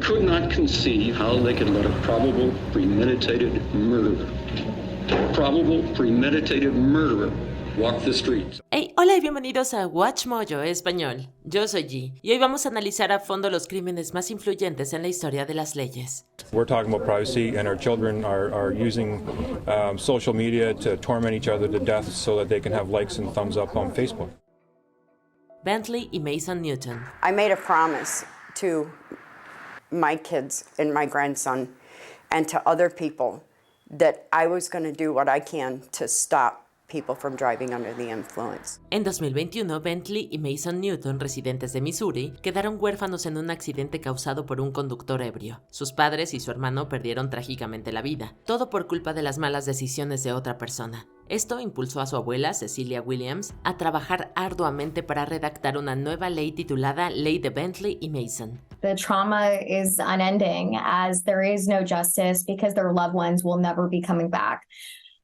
could not conceive how they could let a probable premeditated murderer walk the streets. Hey, hola y bienvenidos a Watch Mojo Español. Yo soy G y hoy vamos a analizar a fondo los crímenes más influyentes en la historia de las leyes. We're talking about privacy, and our children are using social media to torment each other to death so that they can have likes and thumbs up on Facebook. Bentley y Mason Newton. I made a promise to my kids and my grandson and to other people that I was going to do what I can to stop people from driving under the influence. En 2021, Bentley y Mason Newton, residentes de Missouri, quedaron huérfanos en un accidente causado por un conductor ebrio. Sus padres y su hermano perdieron trágicamente la vida, todo por culpa de las malas decisiones de otra persona. Esto impulsó a su abuela, Cecilia Williams, a trabajar arduamente para redactar una nueva ley titulada Ley de Bentley y Mason. The trauma is unending as there is no justice because their loved ones will never be coming back.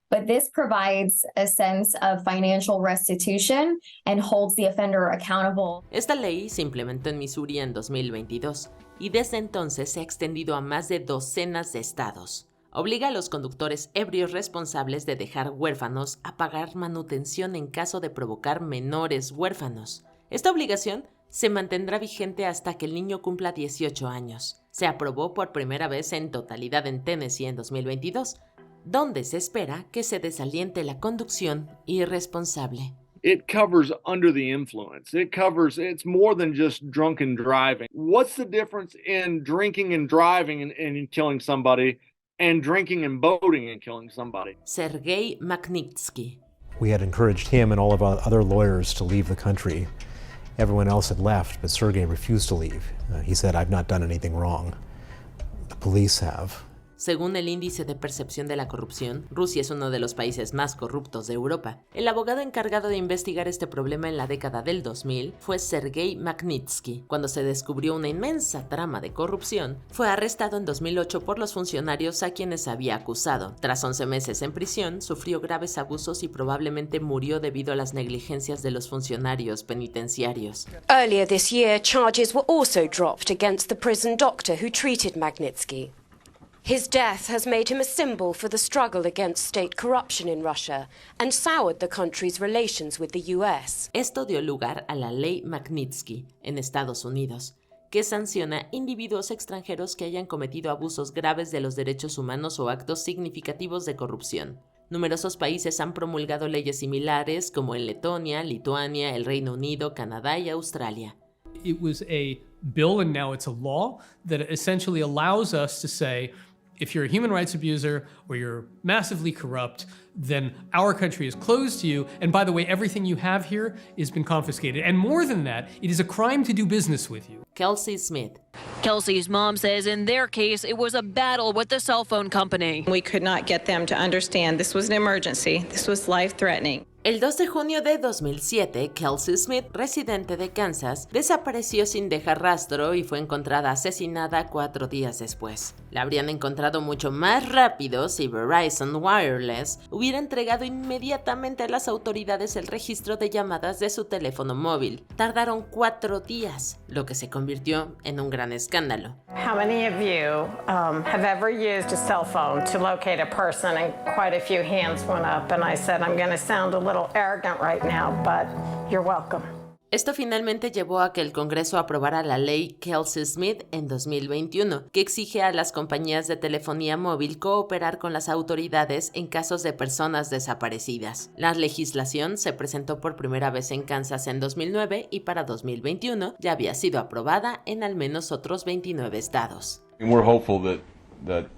But this provides a sense of financial restitution and holds the offender accountable. Esta ley se implementó en Missouri en 2022 y desde entonces se ha extendido a más de docenas de estados. Obliga a los conductores ebrios responsables de dejar huérfanos a pagar manutención en caso de provocar menores huérfanos. Esta obligación se mantendrá vigente hasta que el niño cumpla 18 años. Se aprobó por primera vez en totalidad en Tennessee en 2022, donde se espera que se desaliente la conducción irresponsable. It covers under the influence. It's more than just drunken driving. What's the difference in drinking and driving and killing somebody and drinking and boating and killing somebody? Sergei Magnitsky. We had encouraged him and all of our other lawyers to leave the country. Everyone else had left, but Sergei refused to leave. He said, "I've not done anything wrong. The police have." Según el índice de percepción de la corrupción, Rusia es uno de los países más corruptos de Europa. El abogado encargado de investigar este problema en la década del 2000 fue Sergei Magnitsky. Cuando se descubrió una inmensa trama de corrupción, fue arrestado en 2008 por los funcionarios a quienes había acusado. Tras 11 meses en prisión, sufrió graves abusos y probablemente murió debido a las negligencias de los funcionarios penitenciarios. Earlier this year, charges were also dropped against the prison doctor who treated Magnitsky. His death has made him a symbol for the struggle against state corruption in Russia and soured the country's relations with the US. Esto dio lugar a la Ley Magnitsky en Estados Unidos, que sanciona individuos extranjeros que hayan cometido abusos graves de los derechos humanos o actos significativos de corrupción. Numerosos países han promulgado leyes similares, como en Letonia, Lituania, el Reino Unido, Canadá y Australia. It was a bill and now it's a law that essentially allows us to say, if you're a human rights abuser or you're massively corrupt, then our country is closed to you. And by the way, everything you have here has been confiscated. And more than that, it is a crime to do business with you. Kelsey Smith. Kelsey's mom says in their case, it was a battle with the cell phone company. We could not get them to understand this was an emergency. This was life-threatening. El 2 de junio de 2007, Kelsey Smith, residente de Kansas, desapareció sin dejar rastro y fue encontrada asesinada 4 días después. La habrían encontrado mucho más rápido si Verizon Wireless hubiera entregado inmediatamente a las autoridades el registro de llamadas de su teléfono móvil. Tardaron 4 días, lo que se convirtió en un gran escándalo. How many of you have ever used a cell phone to locate a person? And quite a few hands went up, and I said, I'm going to sound a little arrogant right now, but you're welcome. Esto finalmente llevó a que el Congreso aprobara la ley Kelsey Smith en 2021, que exige a las compañías de telefonía móvil cooperar con las autoridades en casos de personas desaparecidas. La legislación se presentó por primera vez en Kansas en 2009 y para 2021 ya había sido aprobada en al menos otros 29 estados. And we're hopeful that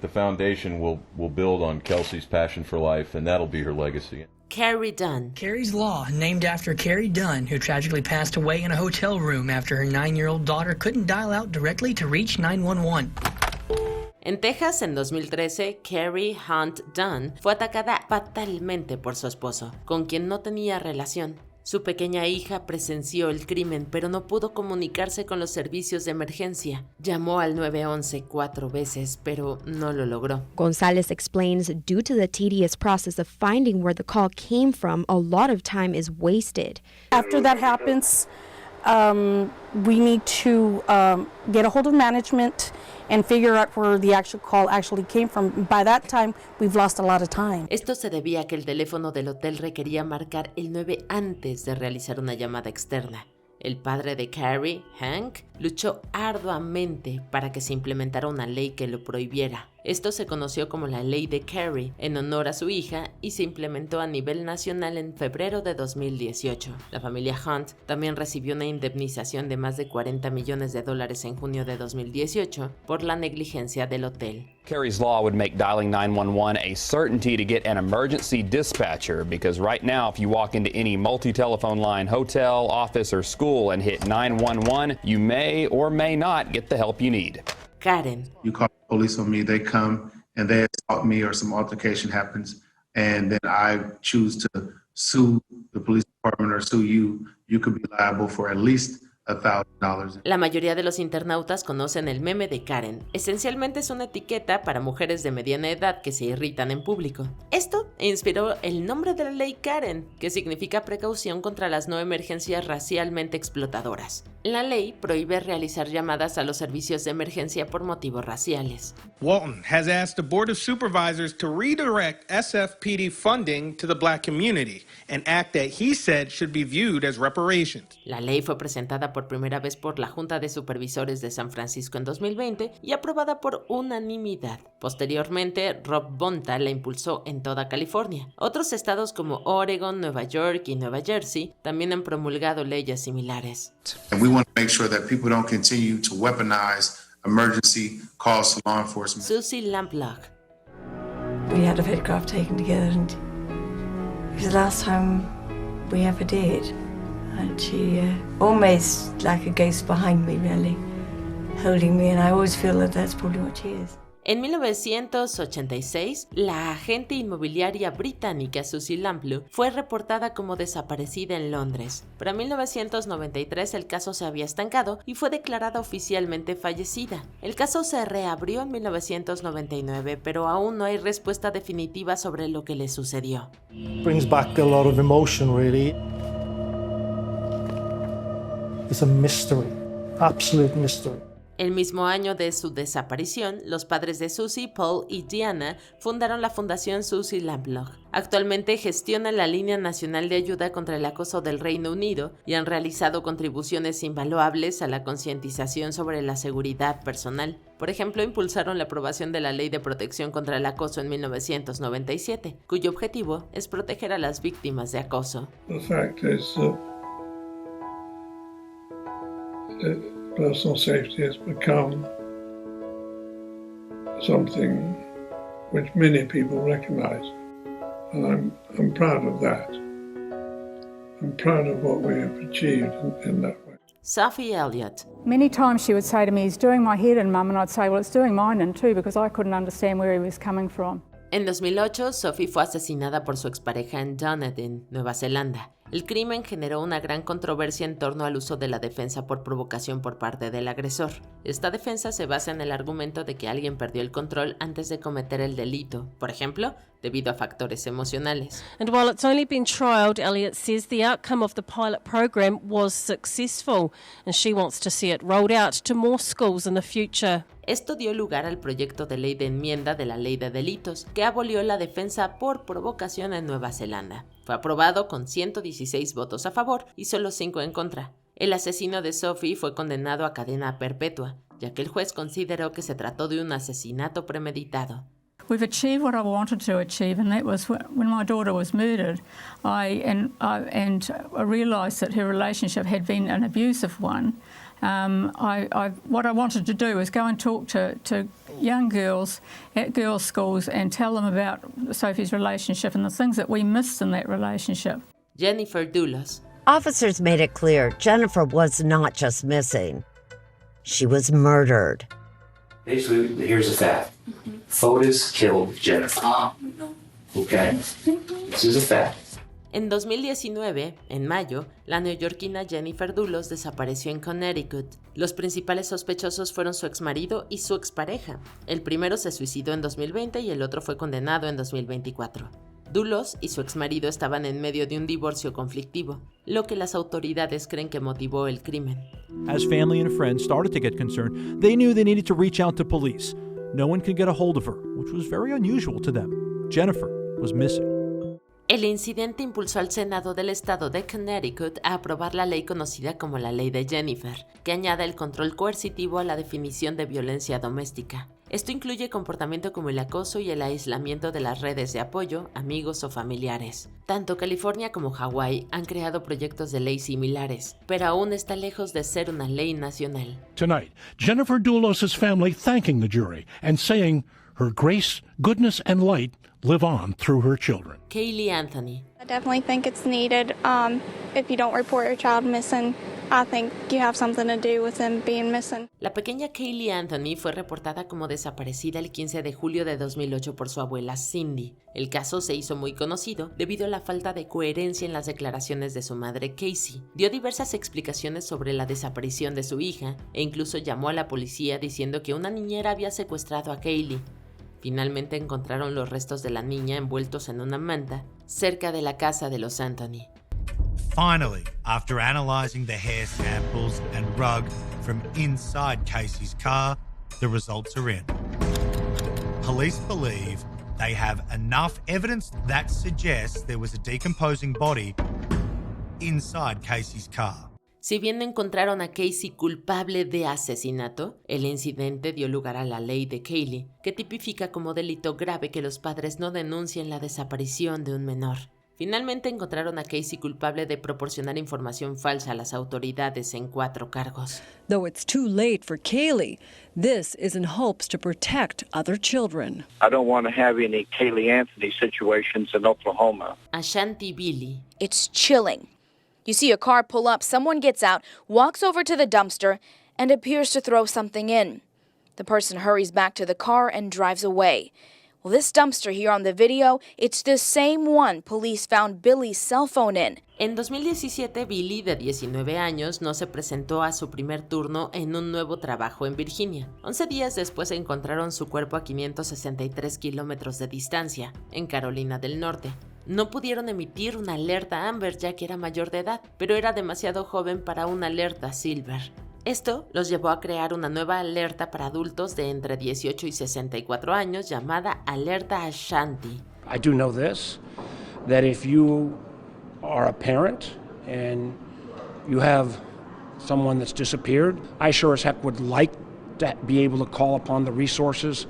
the foundation will build on Kelsey's passion for life, and that'll be her legacy. Carrie Dunn. Carrie's Law, named after Carrie Dunn, who tragically passed away in a hotel room after her 9-year-old daughter couldn't dial out directly to reach 911. En Texas, en 2013, Carrie Hunt Dunn fue atacada fatalmente por su esposo, con quien no tenía relación. Su pequeña hija presenció el crimen, pero no pudo comunicarse con los servicios de emergencia. Llamó al 911 4 veces, pero no lo logró. Gonzalez explains due to the tedious process of finding where the call came from, a lot of time is wasted. After that happens, we need to get a hold of management and figure out where the actual call actually came from. By that time, we've lost a lot of time. Esto se debía a que el teléfono del hotel requería marcar el 9 antes de realizar una llamada externa. El padre de Carrie, Hank, luchó arduamente para que se implementara una ley que lo prohibiera. Esto se conoció como la Ley de Carrie, en honor a su hija, y se implementó a nivel nacional en febrero de 2018. La familia Hunt también recibió una indemnización de más de $40 millones en junio de 2018 por la negligencia del hotel. Carrie's law would make dialing 911 a certainty to get an emergency dispatcher, because right now if you walk into any multi-telephone line, hotel, office, or school and hit 911, you may or may not get the help you need. Karen. You call the police on me, they come and they assault me or some altercation happens, and then I choose to sue the police department or sue you, you could be liable for at least $1,000. La mayoría de los internautas conocen el meme de Karen. Esencialmente es una etiqueta para mujeres de mediana edad que se irritan en público. Esto inspiró el nombre de la ley Karen, que significa precaución contra las no emergencias racialmente explotadoras. La ley prohíbe realizar llamadas a los servicios de emergencia por motivos raciales. Walton has asked the Board of Supervisors to redirect SFPD funding to the Black community, an act that he said should be viewed as reparations. La ley fue presentada por primera vez por la Junta de Supervisores de San Francisco en 2020 y aprobada por unanimidad. Posteriormente, Rob Bonta la impulsó en toda California. Otros estados como Oregon, Nueva York y Nueva Jersey también han promulgado leyes similares. And we want to make sure that people don't continue to weaponize emergency calls to law enforcement. Susie Lamplock. We had a photograph taken together, and it was the last time we ever did. And she almost like a ghost behind me, really, holding me, and I always feel that that's probably what she is. En 1986, la agente inmobiliaria británica Susie Lamplough fue reportada como desaparecida en Londres, pero en 1993 el caso se había estancado y fue declarada oficialmente fallecida. El caso se reabrió en 1999, pero aún no hay respuesta definitiva sobre lo que le sucedió. Brings back a lot of emotion, really. It's a mystery, absolute mystery. El mismo año de su desaparición, los padres de Susie, Paul y Diana, fundaron la Fundación Susie Lamplough. Actualmente gestionan la Línea Nacional de Ayuda contra el Acoso del Reino Unido y han realizado contribuciones invaluables a la concientización sobre la seguridad personal. Por ejemplo, impulsaron la aprobación de la Ley de Protección contra el Acoso en 1997, cuyo objetivo es proteger a las víctimas de acoso. Personal safety has become something which many people recognize, and I'm proud of that. I'm proud of what we have achieved in that way. Sophie Elliott. Many times she would say to me, "He's doing my head in, Mum," and I'd say, "Well, it's doing mine in too," because I couldn't understand where he was coming from. En 2008, Sophie fue asesinada por su expareja en Dunedin, Nueva Zelanda. El crimen generó una gran controversia en torno al uso de la defensa por provocación por parte del agresor. Esta defensa se basa en el argumento de que alguien perdió el control antes de cometer el delito, por ejemplo, debido a factores emocionales. And while it's only been trialled, Elliott says the outcome of the pilot program was successful, and she wants to see it rolled out to more schools in the future. Esto dio lugar al proyecto de ley de enmienda de la Ley de Delitos, que abolió la defensa por provocación en Nueva Zelanda. Fue aprobado con 116 votos a favor y solo 5 en contra. El asesino de Sophie fue condenado a cadena perpetua, ya que el juez consideró que se trató de un asesinato premeditado. We've achieved what I wanted to achieve, and that was when my daughter was murdered. I realised that her relationship had been an abusive one. What I wanted to do was go and talk to young girls at girls' schools and tell them about Sophie's relationship and the things that we missed in that relationship. Jennifer Dulos. Officers made it clear Jennifer was not just missing. She was murdered. Basically, here's the fact. Fotis killed Jennifer. Okay? This is a fact. En 2019, en mayo, la neoyorquina Jennifer Dulos desapareció en Connecticut. Los principales sospechosos fueron su exmarido y su expareja. El primero se suicidó en 2020 y el otro fue condenado en 2024. Dulos y su exmarido estaban en medio de un divorcio conflictivo, lo que las autoridades creen que motivó el crimen. As family and friends started to get concerned, they knew they needed to reach out to police. No one could get a hold of her, which was very unusual to them. Jennifer was missing. El incidente impulsó al Senado del estado de Connecticut a aprobar la ley conocida como la Ley de Jennifer, que añade el control coercitivo a la definición de violencia doméstica. Esto incluye comportamiento como el acoso y el aislamiento de las redes de apoyo, amigos o familiares. Tanto California como Hawái han creado proyectos de ley similares, pero aún está lejos de ser una ley nacional. Tonight, Jennifer Dulos' family thanking the jury and saying her grace, goodness, and light live on through her children. Kaylee Anthony. I definitely think it's needed. If you don't report your child missing, I think you have something to do with them being missing. La pequeña Kaylee Anthony fue reportada como desaparecida el 15 de julio de 2008 por su abuela Cindy. El caso se hizo muy conocido debido a la falta de coherencia en las declaraciones de su madre Casey. Dio diversas explicaciones sobre la desaparición de su hija e incluso llamó a la policía diciendo que una niñera había secuestrado a Kaylee. Finalmente encontraron los restos de la niña envueltos en una manta cerca de la casa de los Anthony. Finally, after analysing the hair samples and rug from inside Casey's car, the results are in. Police believe they have enough evidence that suggests there was a decomposing body inside Casey's car. Si bien no encontraron a Casey culpable de asesinato, el incidente dio lugar a la ley de Kaylee, que tipifica como delito grave que los padres no denuncien la desaparición de un menor. Finalmente encontraron a Casey culpable de proporcionar información falsa a las autoridades en 4 cargos. Though it's too late for Kaylee, this is in hopes to protect other children. I don't want to have any Kaylee Anthony situations in Oklahoma. Ashanti Billy. It's chilling. You see a car pull up, someone gets out, walks over to the dumpster, and appears to throw something in. The person hurries back to the car and drives away. Well, this dumpster here on the video, it's the same one police found Billy's cell phone in. En 2017, Billy, de 19 años, no se presentó a su primer turno en un nuevo trabajo en Virginia. 11 días después encontraron su cuerpo a 563 kilómetros de distancia, en Carolina del Norte. No pudieron emitir una alerta Amber ya que era mayor de edad, pero era demasiado joven para una alerta Silver. Esto los llevó a crear una nueva alerta para adultos de entre 18 y 64 años llamada Alerta Ashanti. I do know this, that if you are a parent and you have someone that's disappeared, I sure as heck would like to be able to call upon the resources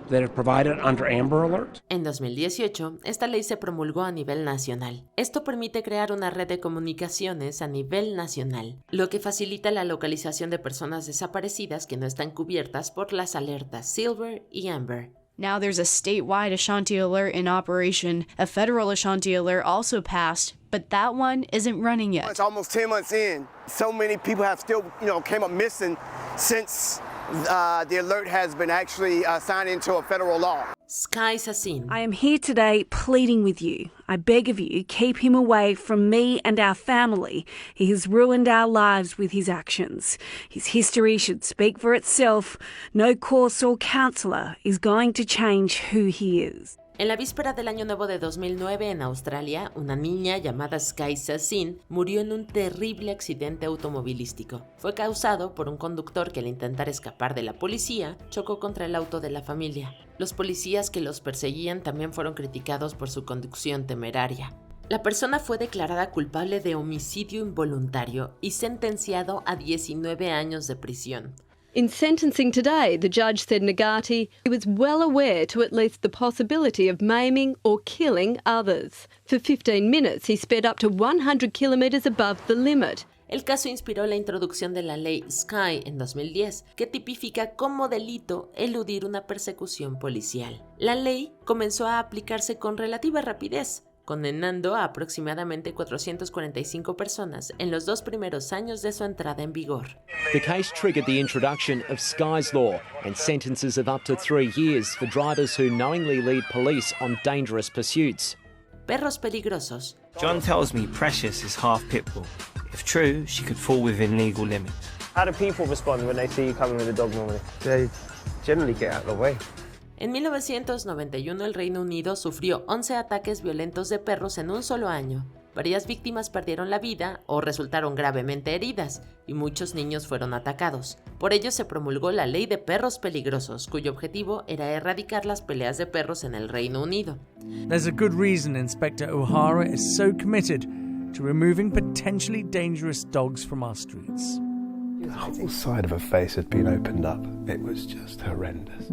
that are provided under Amber Alert. En 2018, esta ley se promulgó a nivel nacional. Esto permite crear una red de comunicaciones a nivel nacional, lo que facilita la localización de personas desaparecidas que no están cubiertas por las alertas Silver y Amber. Now there's a statewide Ashanti Alert in operation. A federal Ashanti Alert also passed, but that one isn't running yet. It's almost 10 months in. So many people have still, came up missing since the alert has been actually signed into a federal law. Sky Sassin. I am here today pleading with you. I beg of you, keep him away from me and our family. He has ruined our lives with his actions. His history should speak for itself. No course or counsellor is going to change who he is. En la víspera del Año Nuevo de 2009 en Australia, una niña llamada Sky Sassin murió en un terrible accidente automovilístico. Fue causado por un conductor que al intentar escapar de la policía, chocó contra el auto de la familia. Los policías que los perseguían también fueron criticados por su conducción temeraria. La persona fue declarada culpable de homicidio involuntario y sentenciado a 19 años de prisión. In sentencing today, the judge said Nagati was well aware to at least the possibility of maiming or killing others. For 15 minutes, he sped up to 100 kilometres above the limit. El caso inspiró la introducción de la ley Sky en 2010, que tipifica como delito eludir una persecución policial. La ley comenzó a aplicarse con relativa rapidez, condenando a aproximadamente 445 personas en los 2 primeros años de su entrada en vigor. The case triggered the introduction of Sky's Law and sentences of up to 3 years for drivers who knowingly lead police on dangerous pursuits. Perros peligrosos. John tells me Precious is half pit bull. If true, she could fall within legal limits. How do people respond when they see you coming with a dog normally? They generally get out of the way. En 1991 el Reino Unido sufrió 11 ataques violentos de perros en un solo año. Varias víctimas perdieron la vida o resultaron gravemente heridas, y muchos niños fueron atacados. Por ello se promulgó la Ley de Perros Peligrosos, cuyo objetivo era erradicar las peleas de perros en el Reino Unido. There's a good reason Inspector O'Hara is so committed to removing potentially dangerous dogs from our streets. The whole side of her face had been opened up. It was just horrendous.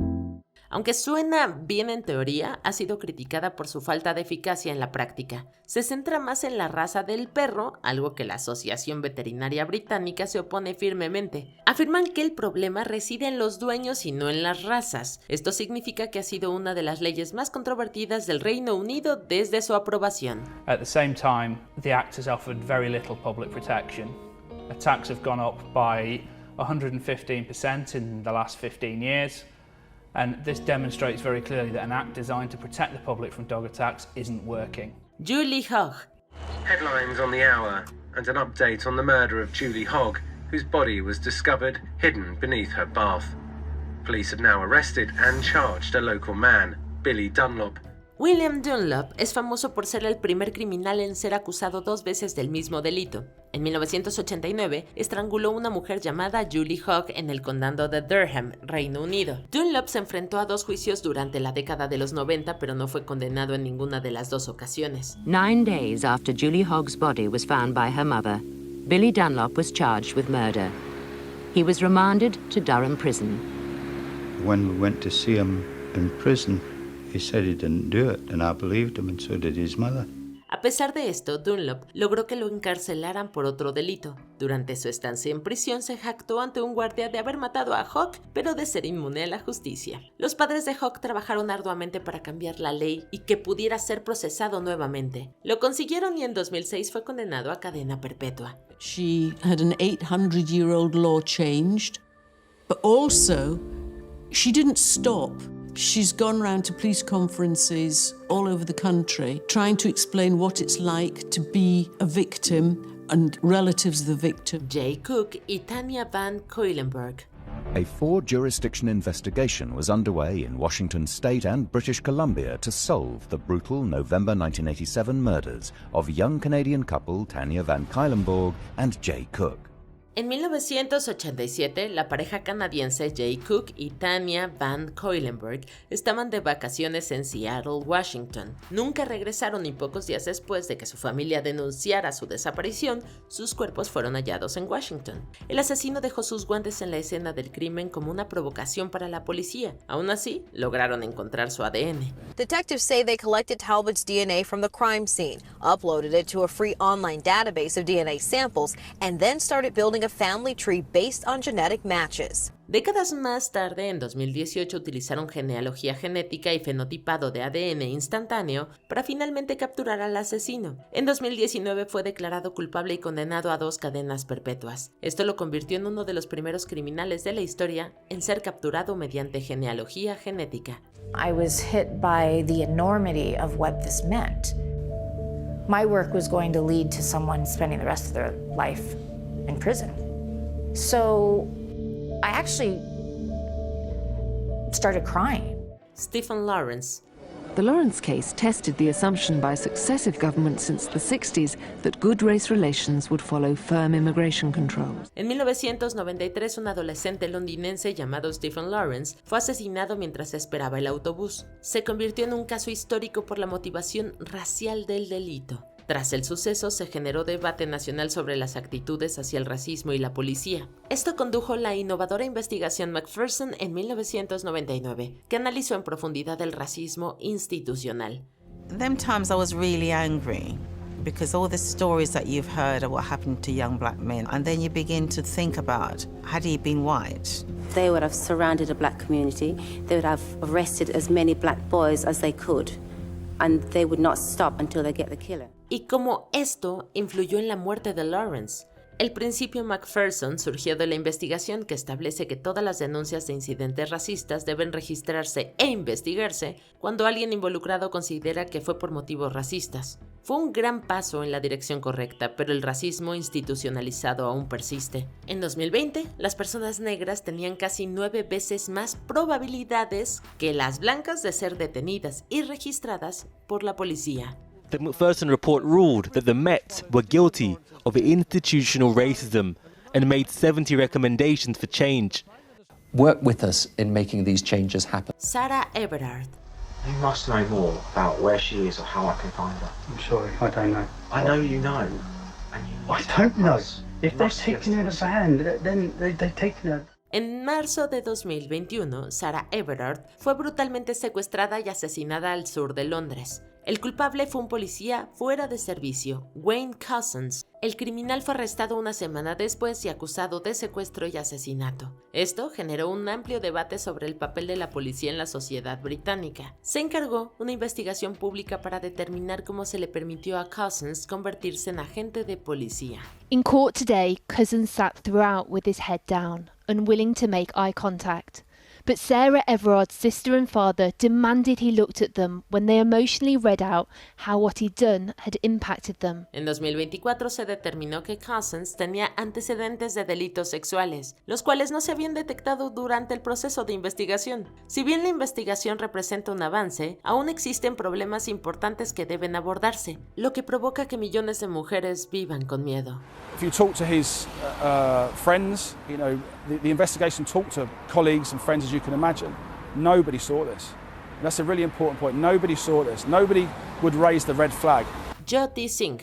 Aunque suena bien en teoría, ha sido criticada por su falta de eficacia en la práctica. Se centra más en la raza del perro, algo que la Asociación Veterinaria Británica se opone firmemente. Afirman que el problema reside en los dueños y no en las razas. Esto significa que ha sido una de las leyes más controvertidas del Reino Unido desde su aprobación. At the same time, the Act has offered very little public protection. Attacks have gone up by 115% in the last 15 years. And this demonstrates very clearly that an act designed to protect the public from dog attacks isn't working. Julie Hogg. Headlines on the hour and an update on the murder of Julie Hogg, whose body was discovered hidden beneath her bath. Police have now arrested and charged a local man, Billy Dunlop. William Dunlop es famoso por ser el primer criminal en ser acusado 2 veces del mismo delito. En 1989, estranguló a una mujer llamada Julie Hogg en el condado de Durham, Reino Unido. Dunlop se enfrentó a 2 juicios durante la década de los 90, pero no fue condenado en ninguna de las 2 ocasiones. 9 days after Julie Hogg's body was found by her mother, Billy Dunlop was charged with murder. He was remanded to Durham Prison. When we went to see him in prison, he said he didn't do it, and I believed him, and so did his mother. A pesar de esto, Dunlop logró que lo encarcelaran por otro delito. Durante su estancia en prisión se jactó ante un guardia de haber matado a Hogg, pero de ser inmune a la justicia. Los padres de Hogg trabajaron arduamente para cambiar la ley y que pudiera ser procesado nuevamente. Lo consiguieron y en 2006 fue condenado a cadena perpetua. She had an 800-year-old law changed, but also she didn't stop. She's gone round to police conferences all over the country, trying to explain what it's like to be a victim and relatives of the victim. Jay Cook y Tanya Van Cuylenburg. A 4-jurisdiction investigation was underway in Washington State and British Columbia to solve the brutal November 1987 murders of young Canadian couple Tanya Van Cuylenburg and Jay Cook. En 1987, la pareja canadiense Jay Cook y Tanya Van Cuylenburg estaban de vacaciones en Seattle, Washington. Nunca regresaron y pocos días después de que su familia denunciara su desaparición, sus cuerpos fueron hallados en Washington. El asesino dejó sus guantes en la escena del crimen como una provocación para la policía. Aún así, lograron encontrar su ADN. Detectives say they collected Talbot's DNA from the crime scene, uploaded it to a free online database of DNA samples, and then started building a family tree based on genetic matches. Décadas más tarde, en 2018, utilizaron genealogía genética y fenotipado de ADN instantáneo para finalmente capturar al asesino. En 2019 fue declarado culpable y condenado a 2 cadenas perpetuas. Esto lo convirtió en uno de los primeros criminales de la historia en ser capturado mediante genealogía genética. I was hit by the enormity of what this meant. My work was going to lead to someone spending the rest of their life in prison. So I actually started crying. Stephen Lawrence. The Lawrence case tested the assumption by successive governments since the 60s that good race relations would follow firm immigration controls. En 1993, un adolescente londinense llamado Stephen Lawrence fue asesinado mientras esperaba el autobús. Se convirtió en un caso histórico por la motivación racial del delito. Tras el suceso, se generó debate nacional sobre las actitudes hacia el racismo y la policía. Esto condujo la innovadora investigación Macpherson en 1999, que analizó en profundidad el racismo institucional. Them times I was really angry because all the stories that you've heard of what happened to young black men, and then you begin to think about, had he been white? They would have surrounded a black community. They would have arrested as many black boys as they could, and they would not stop until they get the killer. Y cómo esto influyó en la muerte de Lawrence. El principio McPherson surgió de la investigación que establece que todas las denuncias de incidentes racistas deben registrarse e investigarse cuando alguien involucrado considera que fue por motivos racistas. Fue un gran paso en la dirección correcta, pero el racismo institucionalizado aún persiste. En 2020, las personas negras tenían casi 9 veces más probabilidades que las blancas de ser detenidas y registradas por la policía. The McPherson report ruled that the Met were guilty of institutional racism and made 70 recommendations for change. Work with us in making these changes happen. Sarah Everard. You must know more about where she is or how I can find her. I'm sorry, I don't know. I know you know. And you I don't know. If they've taken her to van, then they've taken her. En marzo de 2021, Sarah Everard fue brutalmente secuestrada y asesinada al sur de Londres. El culpable fue un policía fuera de servicio, Wayne Couzens. El criminal fue arrestado una semana después y acusado de secuestro y asesinato. Esto generó un amplio debate sobre el papel de la policía en la sociedad británica. Se encargó una investigación pública para determinar cómo se le permitió a Couzens convertirse en agente de policía. In court today, Couzens sat throughout with his head down, unwilling to make eye contact. But Sarah Everard's sister and father demanded he looked at them when they emotionally read out how what he'd done had impacted them. En 2024 se determinó que Couzens tenía antecedentes de delitos sexuales, los cuales no se habían detectado durante el proceso de investigación. Si bien la investigación representa un avance, aún existen problemas importantes que deben abordarse, lo que provoca que millones de mujeres vivan con miedo. If you talk to his friends, you know, the investigation talked to colleagues and friends, as you can imagine. Nobody saw this. And that's a really important point. Nobody saw this. Nobody would raise the red flag. Jyoti Singh.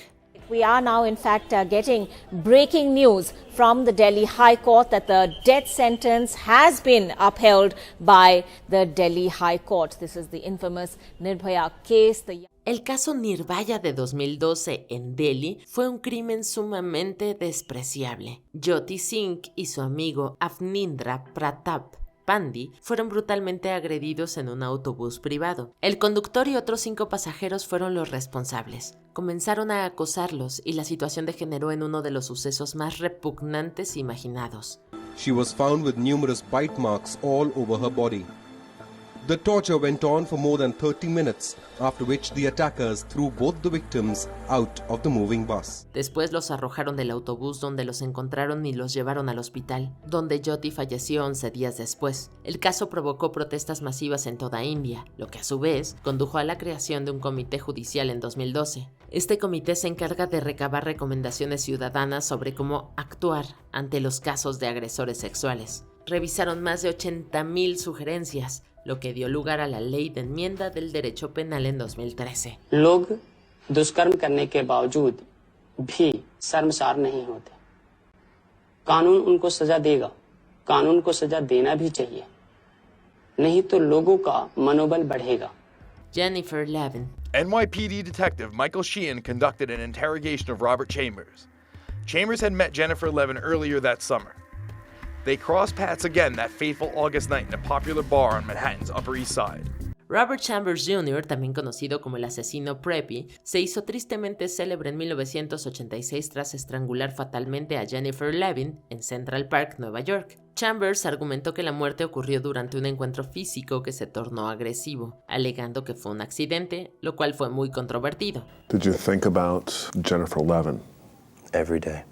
We are now, in fact, getting breaking news from the Delhi High Court that the death sentence has been upheld by the Delhi High Court. This is the infamous Nirbhaya case. El caso Nirbhaya de 2012 en Delhi fue un crimen sumamente despreciable. Jyoti Singh y su amigo Avnindra Pratap Pandey fueron brutalmente agredidos en un autobús privado. El conductor y otros 5 pasajeros fueron los responsables. Comenzaron a acosarlos y la situación degeneró en uno de los sucesos más repugnantes imaginados. She was found with numerous bite marks all over her body. The torture went on for more than 30 minutes, after which the attackers threw both the victims out of the moving bus. Después los arrojaron del autobús donde los encontraron y los llevaron al hospital, donde Jyoti falleció 11 días después. El caso provocó protestas masivas en toda India, lo que a su vez condujo a la creación de un comité judicial en 2012. Este comité se encarga de recabar recomendaciones ciudadanas sobre cómo actuar ante los casos de agresores sexuales. Revisaron más de 80,000 sugerencias, lo que dio lugar a la Ley de Enmienda del Derecho Penal en 2013. लोग दुष्कर्म करने के बावजूद भी शर्मसार नहीं होते। कानून उनको सजा देगा, कानून को सजा देना भी चाहिए, नहीं तो लोगों का मनोबल बढ़ेगा। Jennifer Levin. NYPD detective Michael Sheehan conducted an interrogation of Robert Chambers. Chambers had met Jennifer Levin earlier that summer. They crossed paths again that fateful August night in a popular bar on Manhattan's Upper East Side. Robert Chambers Jr., también conocido como el asesino Preppy, se hizo tristemente célebre en 1986 tras estrangular fatalmente a Jennifer Levin en Central Park, Nueva York. Chambers argumentó que la muerte ocurrió durante un encuentro físico que se tornó agresivo, alegando que fue un accidente, lo cual fue muy controvertido. Did you think about Jennifer Levin? Every day.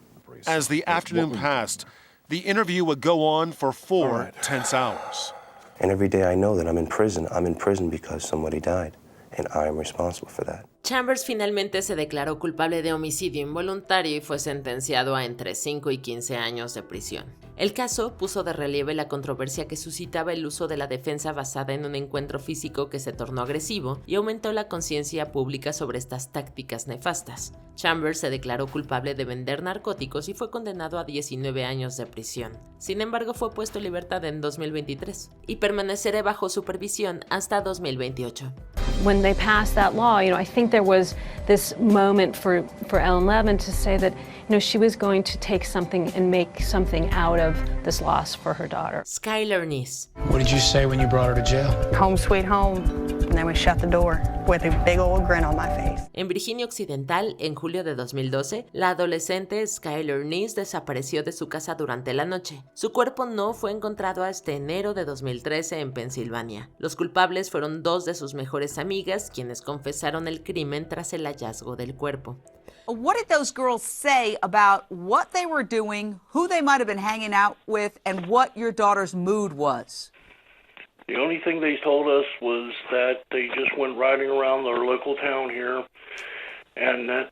As the afternoon passed, the interview would go on for 4 tense hours. And every day I know that I'm in prison. I'm in prison because somebody died, and I am responsible for that. Chambers finalmente se declaró culpable de homicidio involuntario y fue sentenciado a entre 5 y 15 años de prisión. El caso puso de relieve la controversia que suscitaba el uso de la defensa basada en un encuentro físico que se tornó agresivo y aumentó la conciencia pública sobre estas tácticas nefastas. Chambers se declaró culpable de vender narcóticos y fue condenado a 19 años de prisión. Sin embargo, fue puesto en libertad en 2023 y permanecerá bajo supervisión hasta 2028. When they passed that law, I think there was this moment for Ellen Levin to say that, she was going to take something and make something out of this loss for her daughter. Skylar Neese. What did you say when you brought her to jail? Home sweet home. and then we shut the door with a big old grin on my face. En Virginia Occidental, en julio de 2012, la adolescente Skylar Neese desapareció de su casa durante la noche. Su cuerpo no fue encontrado hasta enero de 2013 en Pensilvania. Los culpables fueron dos de sus mejores amigas, quienes confesaron el crimen tras el hallazgo del cuerpo. What did those girls say about what they were doing, who they might have been hanging out with, and what your daughter's mood was? The only thing they told us was that they just went riding around their local town here and that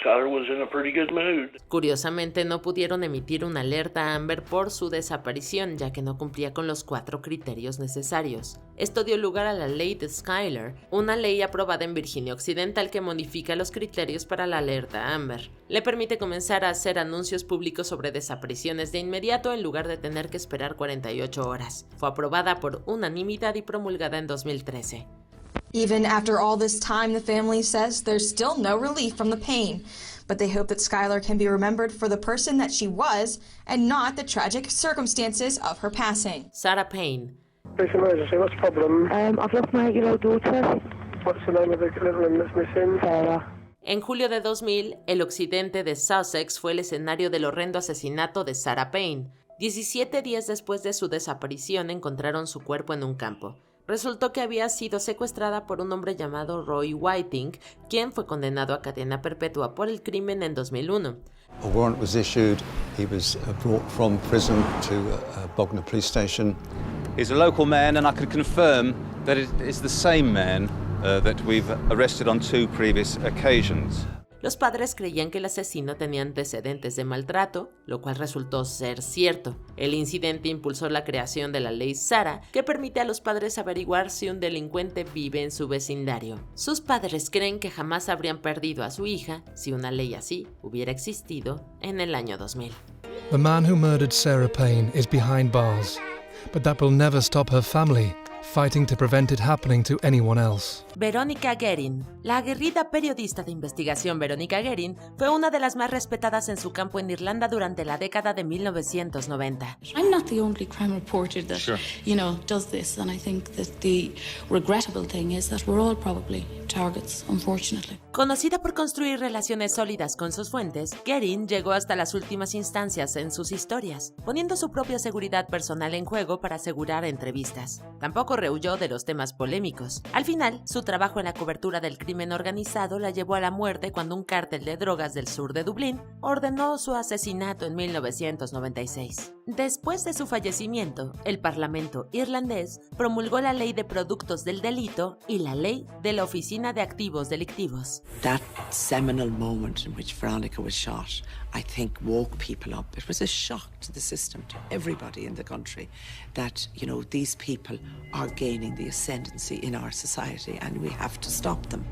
Skylar was in a pretty good mood. Curiosamente, no pudieron emitir una alerta Amber por su desaparición, ya que no cumplía con los 4 criterios necesarios. Esto dio lugar a la Ley de Skylar, una ley aprobada en Virginia Occidental que modifica los criterios para la alerta Amber. Le permite comenzar a hacer anuncios públicos sobre desapariciones de inmediato en lugar de tener que esperar 48 horas. Fue aprobada por unanimidad y promulgada en 2013. Even after all this time, the family says there's still no relief from the pain, but they hope that Skylar can be remembered for the person that she was and not the tragic circumstances of her passing. Sarah Payne. It's emergency. What's the problem? I've lost my 8-year-old daughter. What's the name of the little one that's missing? Sarah. En julio de 2000, el occidente de Sussex fue el escenario del horrendo asesinato de Sarah Payne. 17 días después de su desaparición encontraron su cuerpo en un campo. Resultó que había sido secuestrada por un hombre llamado Roy Whiting, quien fue condenado a cadena perpetua por el crimen en 2001. A warrant was issued. He was brought from prison to Bognor Police Station. He's a local man, and I can confirm that it is the same man that we've arrested on 2 previous occasions. Los padres creían que el asesino tenía antecedentes de maltrato, lo cual resultó ser cierto. El incidente impulsó la creación de la ley Sara, que permite a los padres averiguar si un delincuente vive en su vecindario. Sus padres creen que jamás habrían perdido a su hija si una ley así hubiera existido en el año 2000. The man who murdered Sarah Payne is behind bars, but that will never stop her family fighting to prevent it happening to anyone else. Verónica Guerin. La aguerrida periodista de investigación Verónica Guerin fue una de las más respetadas en su campo en Irlanda durante la década de 1990. I'm not the only crime reporter that, does this, and I think that the regrettable thing is that we're all probably targets, unfortunately. Conocida por construir relaciones sólidas con sus fuentes, Guerin llegó hasta las últimas instancias en sus historias, poniendo su propia seguridad personal en juego para asegurar entrevistas. Tampoco rehuyó de los temas polémicos. Al final, su trabajo en la cobertura del crimen organizado la llevó a la muerte cuando un cártel de drogas del sur de Dublín ordenó su asesinato en 1996. Después de su fallecimiento, el Parlamento irlandés promulgó la Ley de Productos del Delito y la Ley de la Oficina de Activos Delictivos. That seminal moment in which Veronica was shot, I think, woke people up. It was a shock to the system, to everybody in the country, that, these people are gaining the ascendancy in our society and we have to stop them.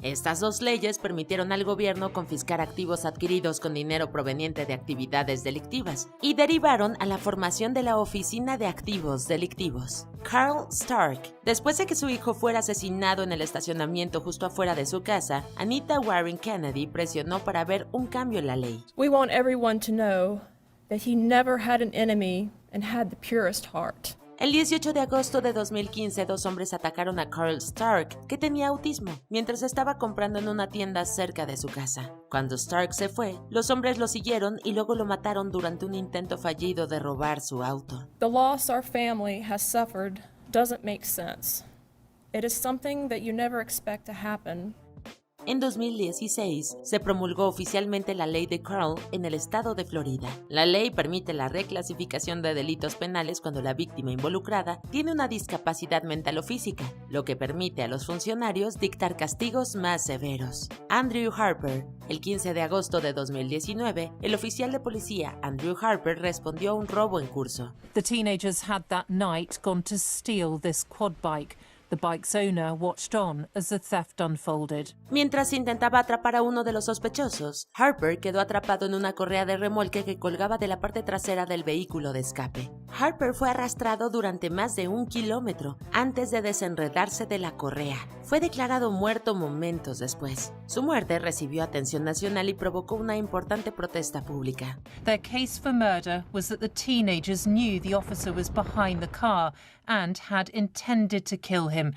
Estas dos leyes permitieron al gobierno confiscar activos adquiridos con dinero proveniente de actividades delictivas y derivaron a la formación de la Oficina de Activos Delictivos. Carl Stark. Después de que su hijo fuera asesinado en el estacionamiento justo afuera de su casa, Anita Warren Kennedy presionó para ver un cambio en la ley. We want everyone to know that he never had an enemy and had the purest heart. El 18 de agosto de 2015, 2 hombres atacaron a Carl Stark, que tenía autismo, mientras estaba comprando en una tienda cerca de su casa. Cuando Stark se fue, los hombres lo siguieron y luego lo mataron durante un intento fallido de robar su auto. The loss our family has suffered doesn't make sense. It is something that you never expect to happen. En 2016, se promulgó oficialmente la ley de Carl en el estado de Florida. La ley permite la reclasificación de delitos penales cuando la víctima involucrada tiene una discapacidad mental o física, lo que permite a los funcionarios dictar castigos más severos. Andrew Harper. El 15 de agosto de 2019, el oficial de policía Andrew Harper respondió a un robo en curso. The teenagers had that night gone to steal this quad bike. The bike's owner watched on as the theft unfolded. Mientras intentaba atrapar a uno de los sospechosos, Harper quedó atrapado en una correa de remolque que colgaba de la parte trasera del vehículo de escape. Harper fue arrastrado durante más de 1 kilómetro antes de desenredarse de la correa. Fue declarado muerto momentos después. Su muerte recibió atención nacional y provocó una importante protesta pública. Their case for murder was that the teenagers knew the officer was behind the car and had intended to kill him,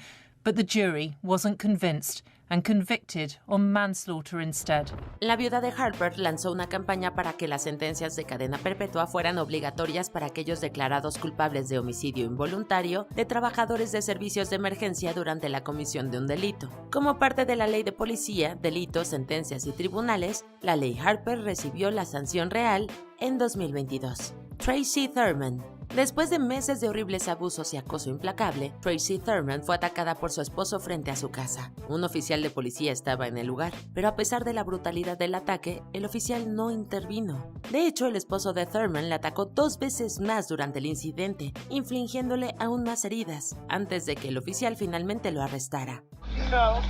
But the jury wasn't convinced and convicted on manslaughter instead. La viuda de Harper lanzó una campaña para que las sentencias de cadena perpetua fueran obligatorias para aquellos declarados culpables de homicidio involuntario de trabajadores de servicios de emergencia durante la comisión de un delito. Como parte de la ley de policía, delitos, sentencias y tribunales, la ley Harper recibió la sanción real en 2022. Tracy Thurman. Después de meses de horribles abusos y acoso implacable, Tracy Thurman fue atacada por su esposo frente a su casa. Un oficial de policía estaba en el lugar, pero a pesar de la brutalidad del ataque, el oficial no intervino. De hecho, el esposo de Thurman la atacó 2 veces más durante el incidente, infligiéndole aún más heridas, antes de que el oficial finalmente lo arrestara. No.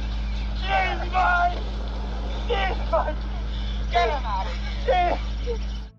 She's mine. She's mine. Get him out.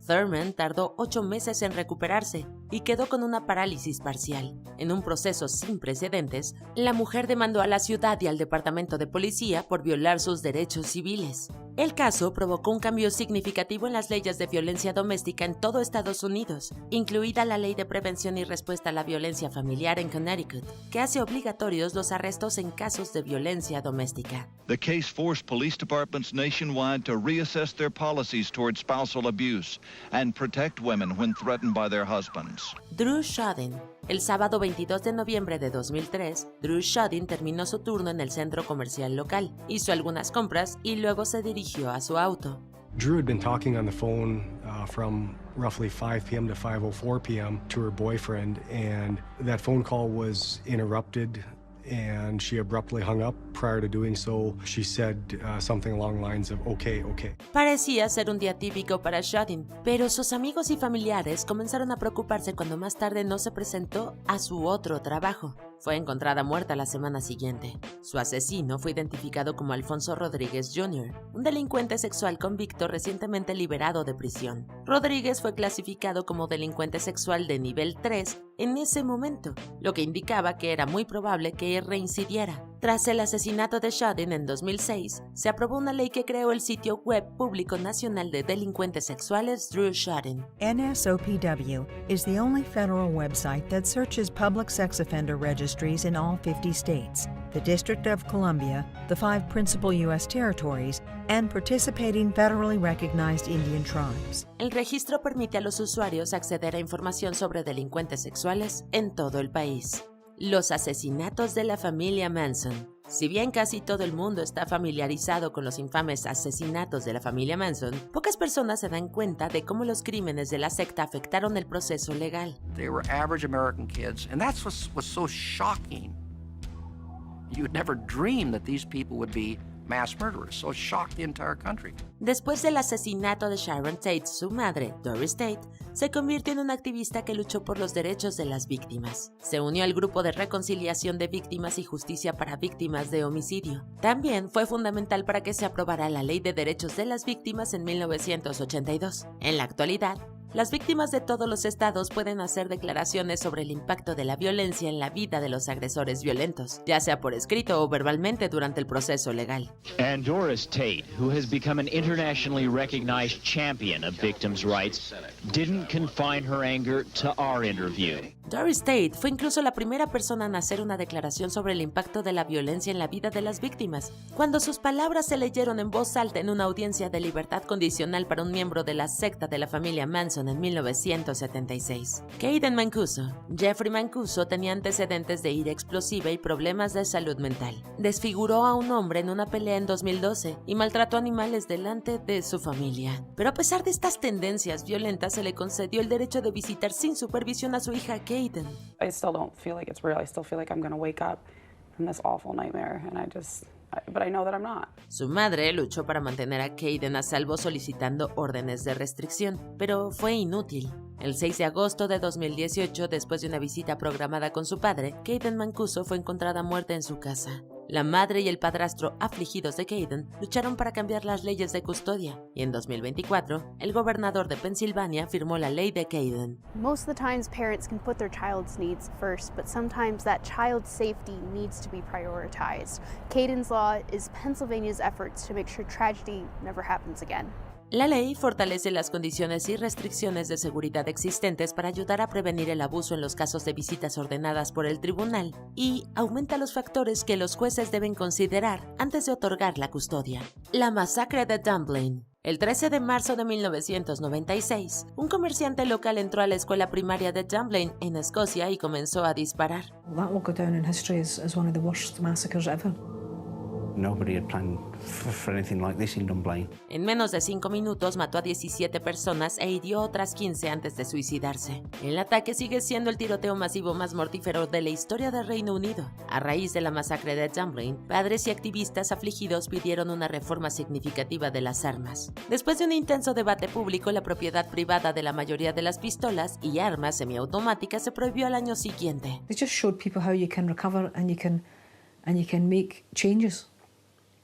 Thurman tardó 8 meses en recuperarse y quedó con una parálisis parcial. En un proceso sin precedentes, la mujer demandó a la ciudad y al departamento de policía por violar sus derechos civiles. El caso provocó un cambio significativo en las leyes de violencia doméstica en todo Estados Unidos, incluida la Ley de Prevención y Respuesta a la Violencia Familiar en Connecticut, que hace obligatorios los arrestos en casos de violencia doméstica. The case forced police departments nationwide to reassess their policies toward spousal abuse and protect women when threatened by their husbands. Drew Shodin. El sábado 22 de noviembre de 2003, Drew Shodin terminó su turno en el centro comercial local, hizo algunas compras y luego se dirigió a su auto. Drew had been talking on the phone from roughly 5 p.m. to 5:04 p.m. to her boyfriend, and that phone call was interrupted and she abruptly hung up. Prior to doing so, she said something along the lines of, okay. Parecía ser un día típico para Shodin, pero sus amigos y familiares comenzaron a preocuparse cuando más tarde no se presentó a su otro trabajo. Fue encontrada muerta la semana siguiente. Su asesino fue identificado como Alfonso Rodríguez Jr., un delincuente sexual convicto recientemente liberado de prisión. Rodríguez fue clasificado como delincuente sexual de nivel 3 en ese momento, lo que indicaba que era muy probable que reincidiera. Tras el asesinato de Shodin en 2006, se aprobó una ley que creó el sitio web público nacional de delincuentes sexuales Drew Shodin. NSOPW is the only federal website that searches public sex offender registries in all 50 states, the District of Columbia, the 5 principal U.S. territories, and participating federally recognized Indian tribes. El registro permite a los usuarios acceder a información sobre delincuentes sexuales en todo el país. Los asesinatos de la familia Manson. Si bien casi todo el mundo está familiarizado con los infames asesinatos de la familia Manson, pocas personas se dan cuenta de cómo los crímenes de la secta afectaron el proceso legal. They were average American kids, and that's what's so shocking. You'd never dream that these people would be mass murderers, so it shocked the entire country. Después del asesinato de Sharon Tate, su madre, Doris Tate, se convirtió en una activista que luchó por los derechos de las víctimas. Se unió al grupo de reconciliación de víctimas y justicia para víctimas de homicidio. También fue fundamental para que se aprobara la Ley de Derechos de las Víctimas en 1982. En la actualidad, las víctimas de todos los estados pueden hacer declaraciones sobre el impacto de la violencia en la vida de los agresores violentos, ya sea por escrito o verbalmente durante el proceso legal. And Doris Tate, who has become an internationally recognized champion of victims' rights, didn't confine her anger to our interview. Doris Tate fue incluso la primera persona en hacer una declaración sobre el impacto de la violencia en la vida de las víctimas, cuando sus palabras se leyeron en voz alta en una audiencia de libertad condicional para un miembro de la secta de la familia Manson en 1976. Kayden Mancuso. Jeffrey Mancuso tenía antecedentes de ira explosiva y problemas de salud mental. Desfiguró a un hombre en una pelea en 2012 y maltrató animales delante de su familia. Pero a pesar de estas tendencias violentas, se le concedió el derecho de visitar sin supervisión a su hija Kayden. I still don't feel like it's real. I still feel like I'm going to wake up from this awful nightmare, and but I know that I'm not. Su madre luchó para mantener a Kayden a salvo solicitando órdenes de restricción, pero fue inútil. El 6 de agosto de 2018, después de una visita programada con su padre, Kayden Mancuso fue encontrada muerta en su casa. La madre y el padrastro afligidos de Kayden lucharon para cambiar las leyes de custodia, y en 2024, el gobernador de Pensilvania firmó la ley de Kayden. Most of the times parents can put their child's needs first, but sometimes that child's safety needs to be prioritized. Kayden's law is Pennsylvania's efforts to make sure tragedy never happens again. La ley fortalece las condiciones y restricciones de seguridad existentes para ayudar a prevenir el abuso en los casos de visitas ordenadas por el tribunal y aumenta los factores que los jueces deben considerar antes de otorgar la custodia. La masacre de Dunblane. El 13 de marzo de 1996, un comerciante local entró a la escuela primaria de Dunblane, en Escocia, y comenzó a disparar. That will go down in history as one of the worst massacres ever. Nobody had planned for anything like this in Dunblane. En menos de 5 minutos mató a 17 personas e hirió otras 15 antes de suicidarse. El ataque sigue siendo el tiroteo masivo más mortífero de la historia del Reino Unido. A raíz de la masacre de Dunblane, padres y activistas afligidos pidieron una reforma significativa de las armas. Después de un intenso debate público, la propiedad privada de la mayoría de las pistolas y armas semiautomáticas se prohibió al año siguiente. They just showed people how you can recover and you can make changes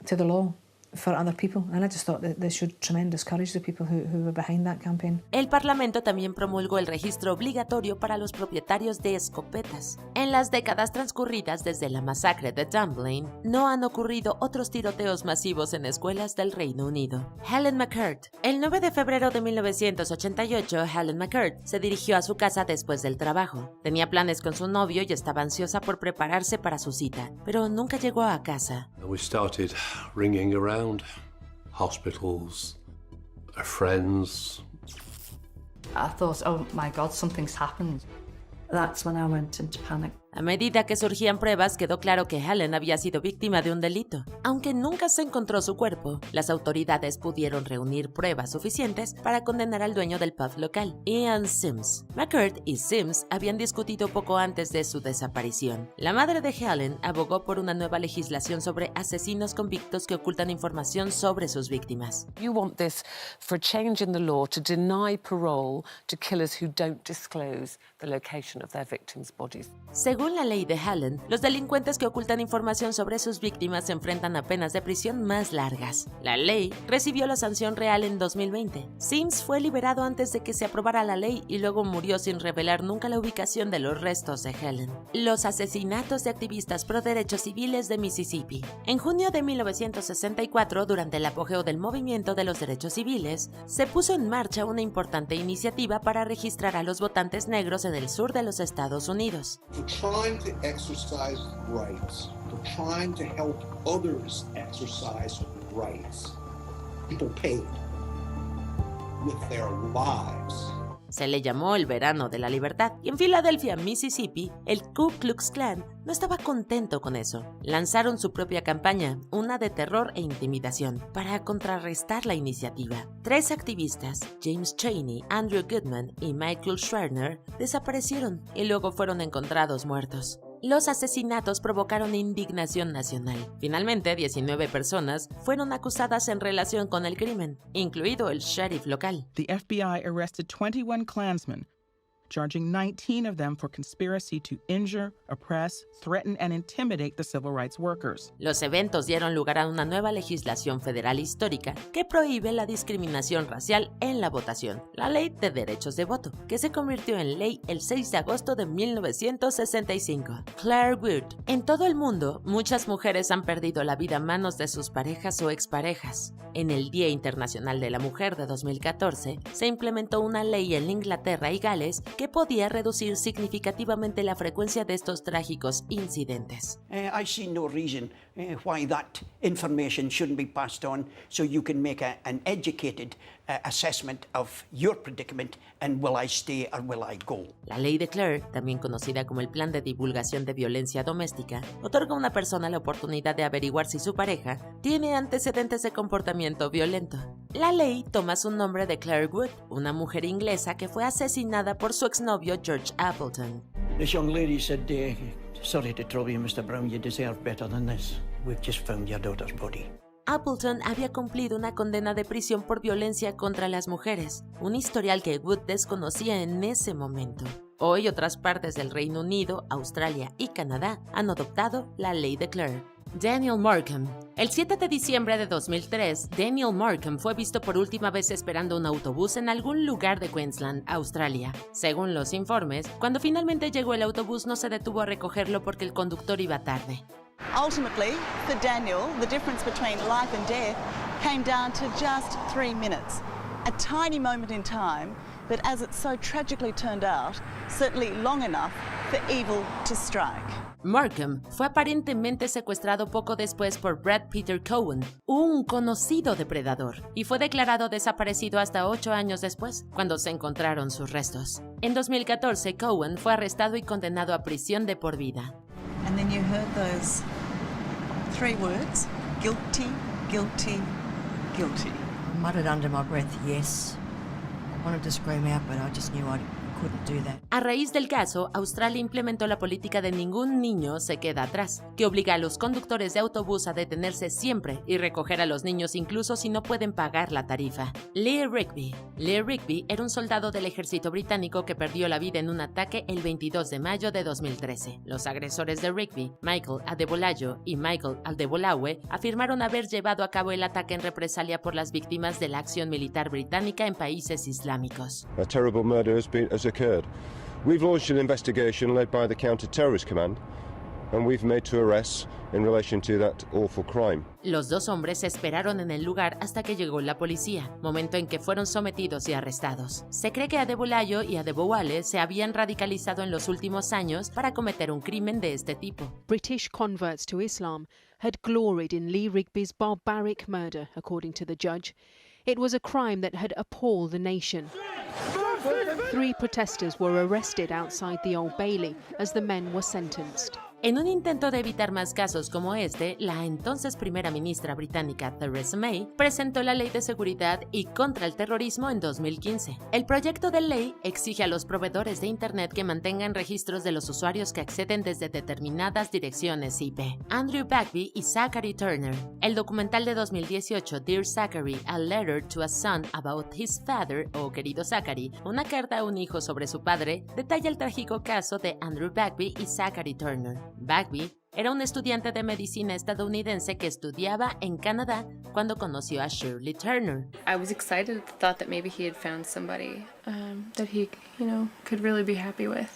to the law for other people, and I just thought that they showed tremendous courage, the people who were behind that campaign. El Parlamento también promulgó el registro obligatorio para los propietarios de escopetas. En las décadas transcurridas desde la masacre de Dunblane, no han ocurrido otros tiroteos masivos en escuelas del Reino Unido. Helen McCurt. El 9 de febrero de 1988, Helen McCurt se dirigió a su casa después del trabajo. Tenía planes con su novio y estaba ansiosa por prepararse para su cita, pero nunca llegó a casa. We started ringing around hospitals, our friends. I thought, oh my God, something's happened. That's when I went into panic. A medida que surgían pruebas, quedó claro que Helen había sido víctima de un delito. Aunque nunca se encontró su cuerpo, las autoridades pudieron reunir pruebas suficientes para condenar al dueño del pub local, Ian Sims. McCurt y Sims habían discutido poco antes de su desaparición. La madre de Helen abogó por una nueva legislación sobre asesinos convictos que ocultan información sobre sus víctimas. You want this for a change in the law to deny parole to killers who don't disclose the location of their victims' bodies. Según la ley de Helen, los delincuentes que ocultan información sobre sus víctimas se enfrentan a penas de prisión más largas. La ley recibió la sanción real en 2020. Sims fue liberado antes de que se aprobara la ley y luego murió sin revelar nunca la ubicación de los restos de Helen. Los asesinatos de activistas pro derechos civiles de Mississippi. En junio de 1964, durante el apogeo del movimiento de los derechos civiles, se puso en marcha una importante iniciativa para registrar a los votantes negros en el sur de los Estados Unidos. Trying to exercise rights, to trying to help others exercise rights. People paid with their lives. Se le llamó el verano de la libertad, y en Filadelfia, Mississippi, el Ku Klux Klan no estaba contento con eso. Lanzaron su propia campaña, una de terror e intimidación, para contrarrestar la iniciativa. 3 activistas, James Chaney, Andrew Goodman y Michael Schwerner, desaparecieron y luego fueron encontrados muertos. Los asesinatos provocaron indignación nacional. Finalmente, 19 personas fueron acusadas en relación con el crimen, incluido el sheriff local. The FBI arrested 21 Klansmen, charging 19 of them for conspiracy to injure, oppress, threaten and intimidate the civil rights workers. Los eventos dieron lugar a una nueva legislación federal histórica que prohíbe la discriminación racial en la votación, la Ley de Derechos de Voto, que se convirtió en ley el 6 de agosto de 1965. Claire Wood. En todo el mundo, muchas mujeres han perdido la vida a manos de sus parejas o exparejas. En el Día Internacional de la Mujer de 2014, se implementó una ley en Inglaterra y Gales que podía reducir significativamente la frecuencia de estos trágicos incidentes. I see no reason why that information shouldn't be passed on so you can make an educated assessment of your predicament and will I stay or will I go. La ley de Clare, también conocida como el Plan de Divulgación de Violencia Doméstica, otorga a una persona la oportunidad de averiguar si su pareja tiene antecedentes de comportamiento violento. La ley toma su nombre de Claire Wood, una mujer inglesa que fue asesinada por su exnovio George Appleton. This young lady said, sorry to trouble you, Mr. Brown, you deserve better than this. We've just found your daughter's body. Appleton había cumplido una condena de prisión por violencia contra las mujeres, un historial que Wood desconocía en ese momento. Hoy otras partes del Reino Unido, Australia y Canadá han adoptado la ley de Clare. Daniel Markham. El 7 de diciembre de 2003, Daniel Markham fue visto por última vez esperando un autobús en algún lugar de Queensland, Australia. Según los informes, cuando finalmente llegó el autobús no se detuvo a recogerlo porque el conductor iba tarde. Ultimately, for Daniel, the difference between life and death came down to just 3 minutes. a tiny moment in time, but as it so tragically turned out, certainly long enough for evil to strike. Markham fue aparentemente secuestrado poco después por Brad Peter Cowan, un conocido depredador, y fue declarado desaparecido hasta 8 años después, cuando se encontraron sus restos. En 2014, Cowan fue arrestado y condenado a prisión de por vida. And then you heard those 3 words, guilty, guilty, guilty. I muttered under my breath, yes. I wanted to scream out, but I just knew I couldn't do that. A raíz del caso, Australia implementó la política de ningún niño se queda atrás, que obliga a los conductores de autobús a detenerse siempre y recoger a los niños incluso si no pueden pagar la tarifa. Lee Rigby. Lee Rigby era un soldado del ejército británico que perdió la vida en un ataque el 22 de mayo de 2013. Los agresores de Rigby, Michael Adebolayo y Michael Aldebolawe, afirmaron haber llevado a cabo el ataque en represalia por las víctimas de la acción militar británica en países islámicos. A terrible murder has occurred. We've launched an investigation led by the Counter-Terrorist Command, and we've made 2 arrests in relation to that awful crime. Los 2 hombres esperaron en el lugar hasta que llegó la policía, momento en que fueron sometidos y arrestados. Se cree que Adebolayo y Adebowale se habían radicalizado en los últimos años para cometer un crimen de este tipo. British converts to Islam had gloried in Lee Rigby's barbaric murder, according to the judge. It was a crime that had appalled the nation. 3 protesters were arrested outside the Old Bailey as the men were sentenced. En un intento de evitar más casos como este, la entonces primera ministra británica Theresa May presentó la Ley de Seguridad y contra el Terrorismo en 2015. El proyecto de ley exige a los proveedores de Internet que mantengan registros de los usuarios que acceden desde determinadas direcciones IP. Andrew Bagby y Zachary Turner. El documental de 2018 Dear Zachary, A Letter to a Son About His Father, o Querido Zachary, una carta a un hijo sobre su padre, detalla el trágico caso de Andrew Bagby y Zachary Turner. Bagby era un estudiante de medicina estadounidense que estudiaba en Canadá cuando conoció a Shirley Turner. I was excited, thought that maybe he had found somebody that he, could really be happy with.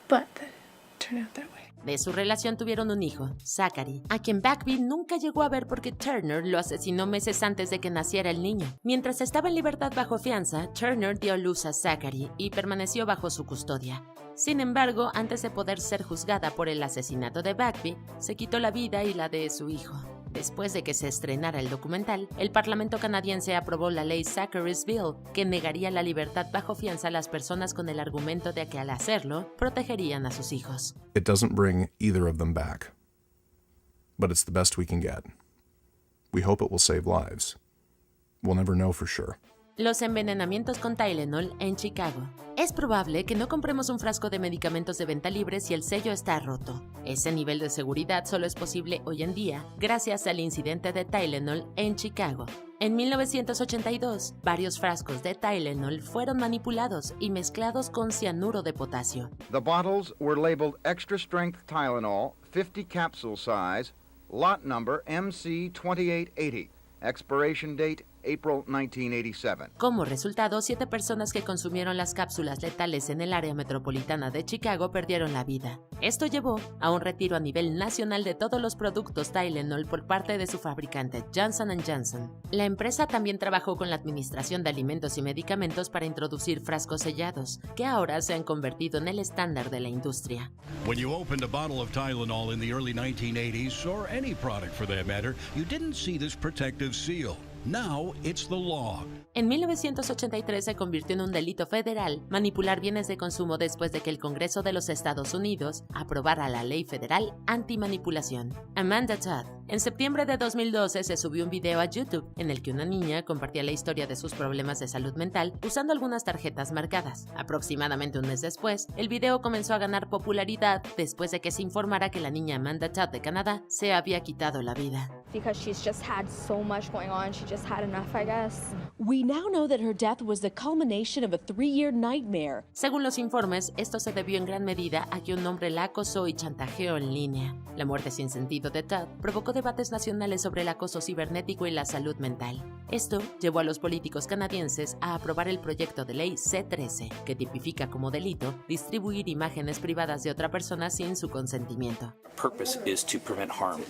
But that turned out that way. De su relación tuvieron un hijo, Zachary, a quien Bagby nunca llegó a ver porque Turner lo asesinó meses antes de que naciera el niño. Mientras estaba en libertad bajo fianza, Turner dio luz a Zachary y permaneció bajo su custodia. Sin embargo, antes de poder ser juzgada por el asesinato de Bagby, se quitó la vida y la de su hijo. Después de que se estrenara el documental, el Parlamento canadiense aprobó la ley Zachary's Bill, que negaría la libertad bajo fianza a las personas con el argumento de que al hacerlo, protegerían a sus hijos. It doesn't bring either of them back, but it's the best we can get. We hope it will save lives. We'll never know for sure. Los envenenamientos con Tylenol en Chicago. Es probable que no compremos un frasco de medicamentos de venta libre si el sello está roto. Ese nivel de seguridad solo es posible hoy en día gracias al incidente de Tylenol en Chicago. En 1982, varios frascos de Tylenol fueron manipulados y mezclados con cianuro de potasio. The bottles were labeled extra strength Tylenol, 50 capsule size, lot number MC2880, expiration date April 1987. Como resultado, 7 personas que consumieron las cápsulas letales en el área metropolitana de Chicago perdieron la vida. Esto llevó a un retiro a nivel nacional de todos los productos Tylenol por parte de su fabricante, Johnson & Johnson. La empresa también trabajó con la Administración de Alimentos y Medicamentos para introducir frascos sellados, que ahora se han convertido en el estándar de la industria. When you opened a bottle of Tylenol in the early 1980s, or any product for that matter, you didn't see this protective seal. Now it's the law. En 1983 se convirtió en un delito federal manipular bienes de consumo después de que el Congreso de los Estados Unidos aprobara la Ley Federal Antimanipulación. Amanda Todd. En septiembre de 2012 se subió un video a YouTube en el que una niña compartía la historia de sus problemas de salud mental usando algunas tarjetas marcadas. Aproximadamente un mes después, el video comenzó a ganar popularidad después de que se informara que la niña Amanda Todd de Canadá se había quitado la vida. Because she's just had so much going on, she just had enough, I guess. We now know that her death was the culmination of a 3-year nightmare. Según los informes, esto se debió en gran medida a que un hombre la acosó y chantajeó en línea. La muerte sin sentido de Todd provocó debates nacionales sobre el acoso cibernético y la salud mental. Esto llevó a los políticos canadienses a aprobar el proyecto de ley C-13, que tipifica como delito distribuir imágenes privadas de otra persona sin su consentimiento. Purpose is to prevent harm.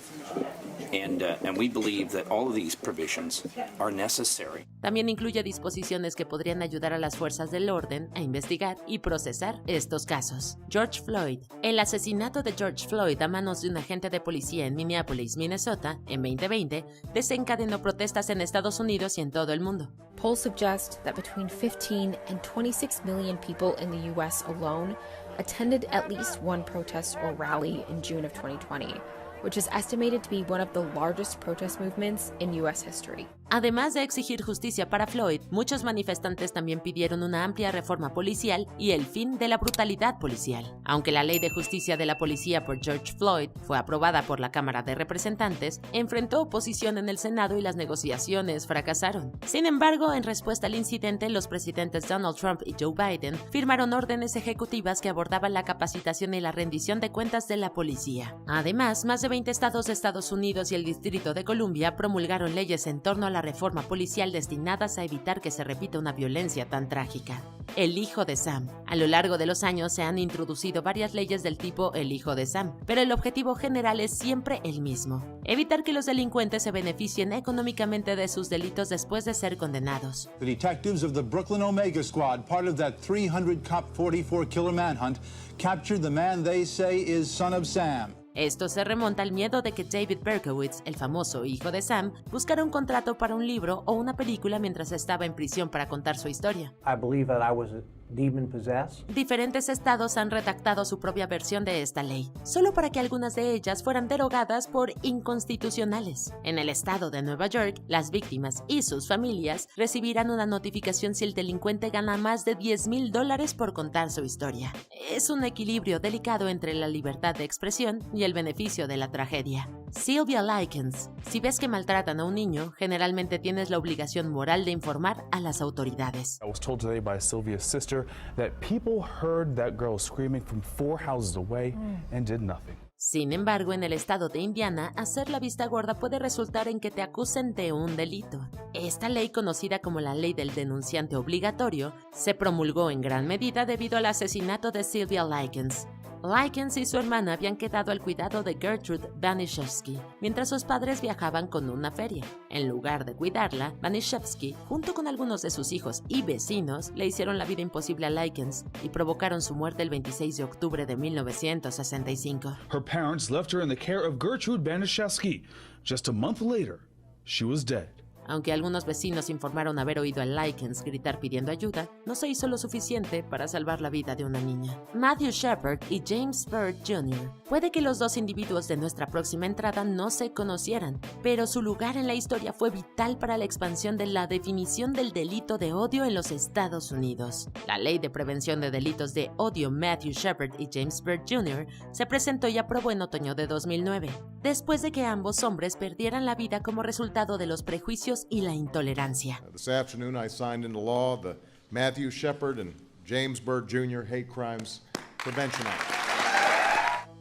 And we believe that all of these provisions are necessary. También incluye disposiciones que podrían ayudar a las fuerzas del orden a investigar y procesar estos casos. George Floyd. El asesinato de George Floyd a manos de un agente de policía en Minneapolis, Minnesota, en 2020, desencadenó protestas en Estados Unidos y en todo el mundo. Polls suggest that between 15 and 26 million people in the U.S. alone attended at least one protest or rally in June of 2020, which is estimated to be one of the largest protest movements in U.S. history. Además de exigir justicia para Floyd, muchos manifestantes también pidieron una amplia reforma policial y el fin de la brutalidad policial. Aunque la ley de justicia de la policía por George Floyd fue aprobada por la Cámara de Representantes, enfrentó oposición en el Senado y las negociaciones fracasaron. Sin embargo, en respuesta al incidente, los presidentes Donald Trump y Joe Biden firmaron órdenes ejecutivas que abordaban la capacitación y la rendición de cuentas de la policía. Además, más de 20 estados de Estados Unidos y el Distrito de Columbia promulgaron leyes en torno a la reforma policial destinadas a evitar que se repita una violencia tan trágica. El hijo de Sam. A lo largo de los años se han introducido varias leyes del tipo el hijo de Sam, pero el objetivo general es siempre el mismo: evitar que los delincuentes se beneficien económicamente de sus delitos después de ser condenados. The detectives of the Brooklyn Omega Squad, part of that 300 Cop 44 killer manhunt, captured the man they say is son of Sam. Esto se remonta al miedo de que David Berkowitz, el famoso hijo de Sam, buscara un contrato para un libro o una película mientras estaba en prisión para contar su historia. I believe that I was demon-possessed. Diferentes estados han redactado su propia versión de esta ley, solo para que algunas de ellas fueran derogadas por inconstitucionales. En el estado de Nueva York, las víctimas y sus familias recibirán una notificación si el delincuente gana más de $10,000 por contar su historia. Es un equilibrio delicado entre la libertad de expresión y el beneficio de la tragedia. Sylvia Likens. Si ves que maltratan a un niño, generalmente tienes la obligación moral de informar a las autoridades. I was told today by Sylvia's sister that people heard that girl screaming from 4 houses away and did nothing. Sin embargo, en el estado de Indiana, hacer la vista gorda puede resultar en que te acusen de un delito. Esta ley, conocida como la ley del denunciante obligatorio, se promulgó en gran medida debido al asesinato de Sylvia Likens. Likens y su hermana habían quedado al cuidado de Gertrude Banishevsky mientras sus padres viajaban con una feria. En lugar de cuidarla, Banishevsky, junto con algunos de sus hijos y vecinos, le hicieron la vida imposible a Likens y provocaron su muerte el 26 de octubre de 1965. Her parents left her in the care of Gertrude Banishevsky. Just a month later, she was dead. Aunque algunos vecinos informaron haber oído a Likens gritar pidiendo ayuda, no se hizo lo suficiente para salvar la vida de una niña. Matthew Shepard y James Byrd Jr. Puede que los dos individuos de nuestra próxima entrada no se conocieran, pero su lugar en la historia fue vital para la expansión de la definición del delito de odio en los Estados Unidos. La Ley de Prevención de Delitos de Odio Matthew Shepard y James Byrd Jr. se presentó y aprobó en otoño de 2009, después de que ambos hombres perdieran la vida como resultado de los prejuicios y la intolerancia. This afternoon I signed into law the Matthew Shepard and James Byrd Jr. Hate Crimes Prevention Act.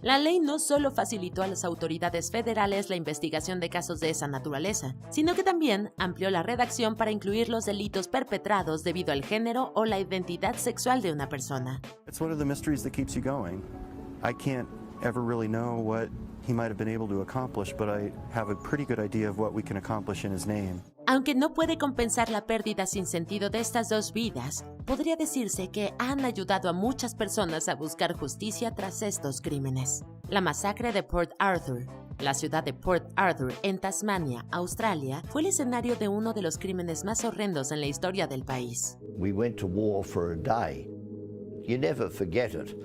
La ley no solo facilitó a las autoridades federales la investigación de casos de esa naturaleza, sino que también amplió la redacción para incluir los delitos perpetrados debido al género o la identidad sexual de una persona. It's one of the mysteries that keeps you going. I can't ever really know what he might have been able to accomplish, but I have a pretty good idea of what we can accomplish in his name. Aunque no puede compensar la pérdida sin sentido de estas dos vidas, podría decirse que han ayudado a muchas personas a buscar justicia tras estos crímenes. La masacre de Port Arthur. La ciudad de Port Arthur, en Tasmania, Australia, fue el escenario de uno de los crímenes más horrendos en la historia del país. We went to war for a day. You never forget it,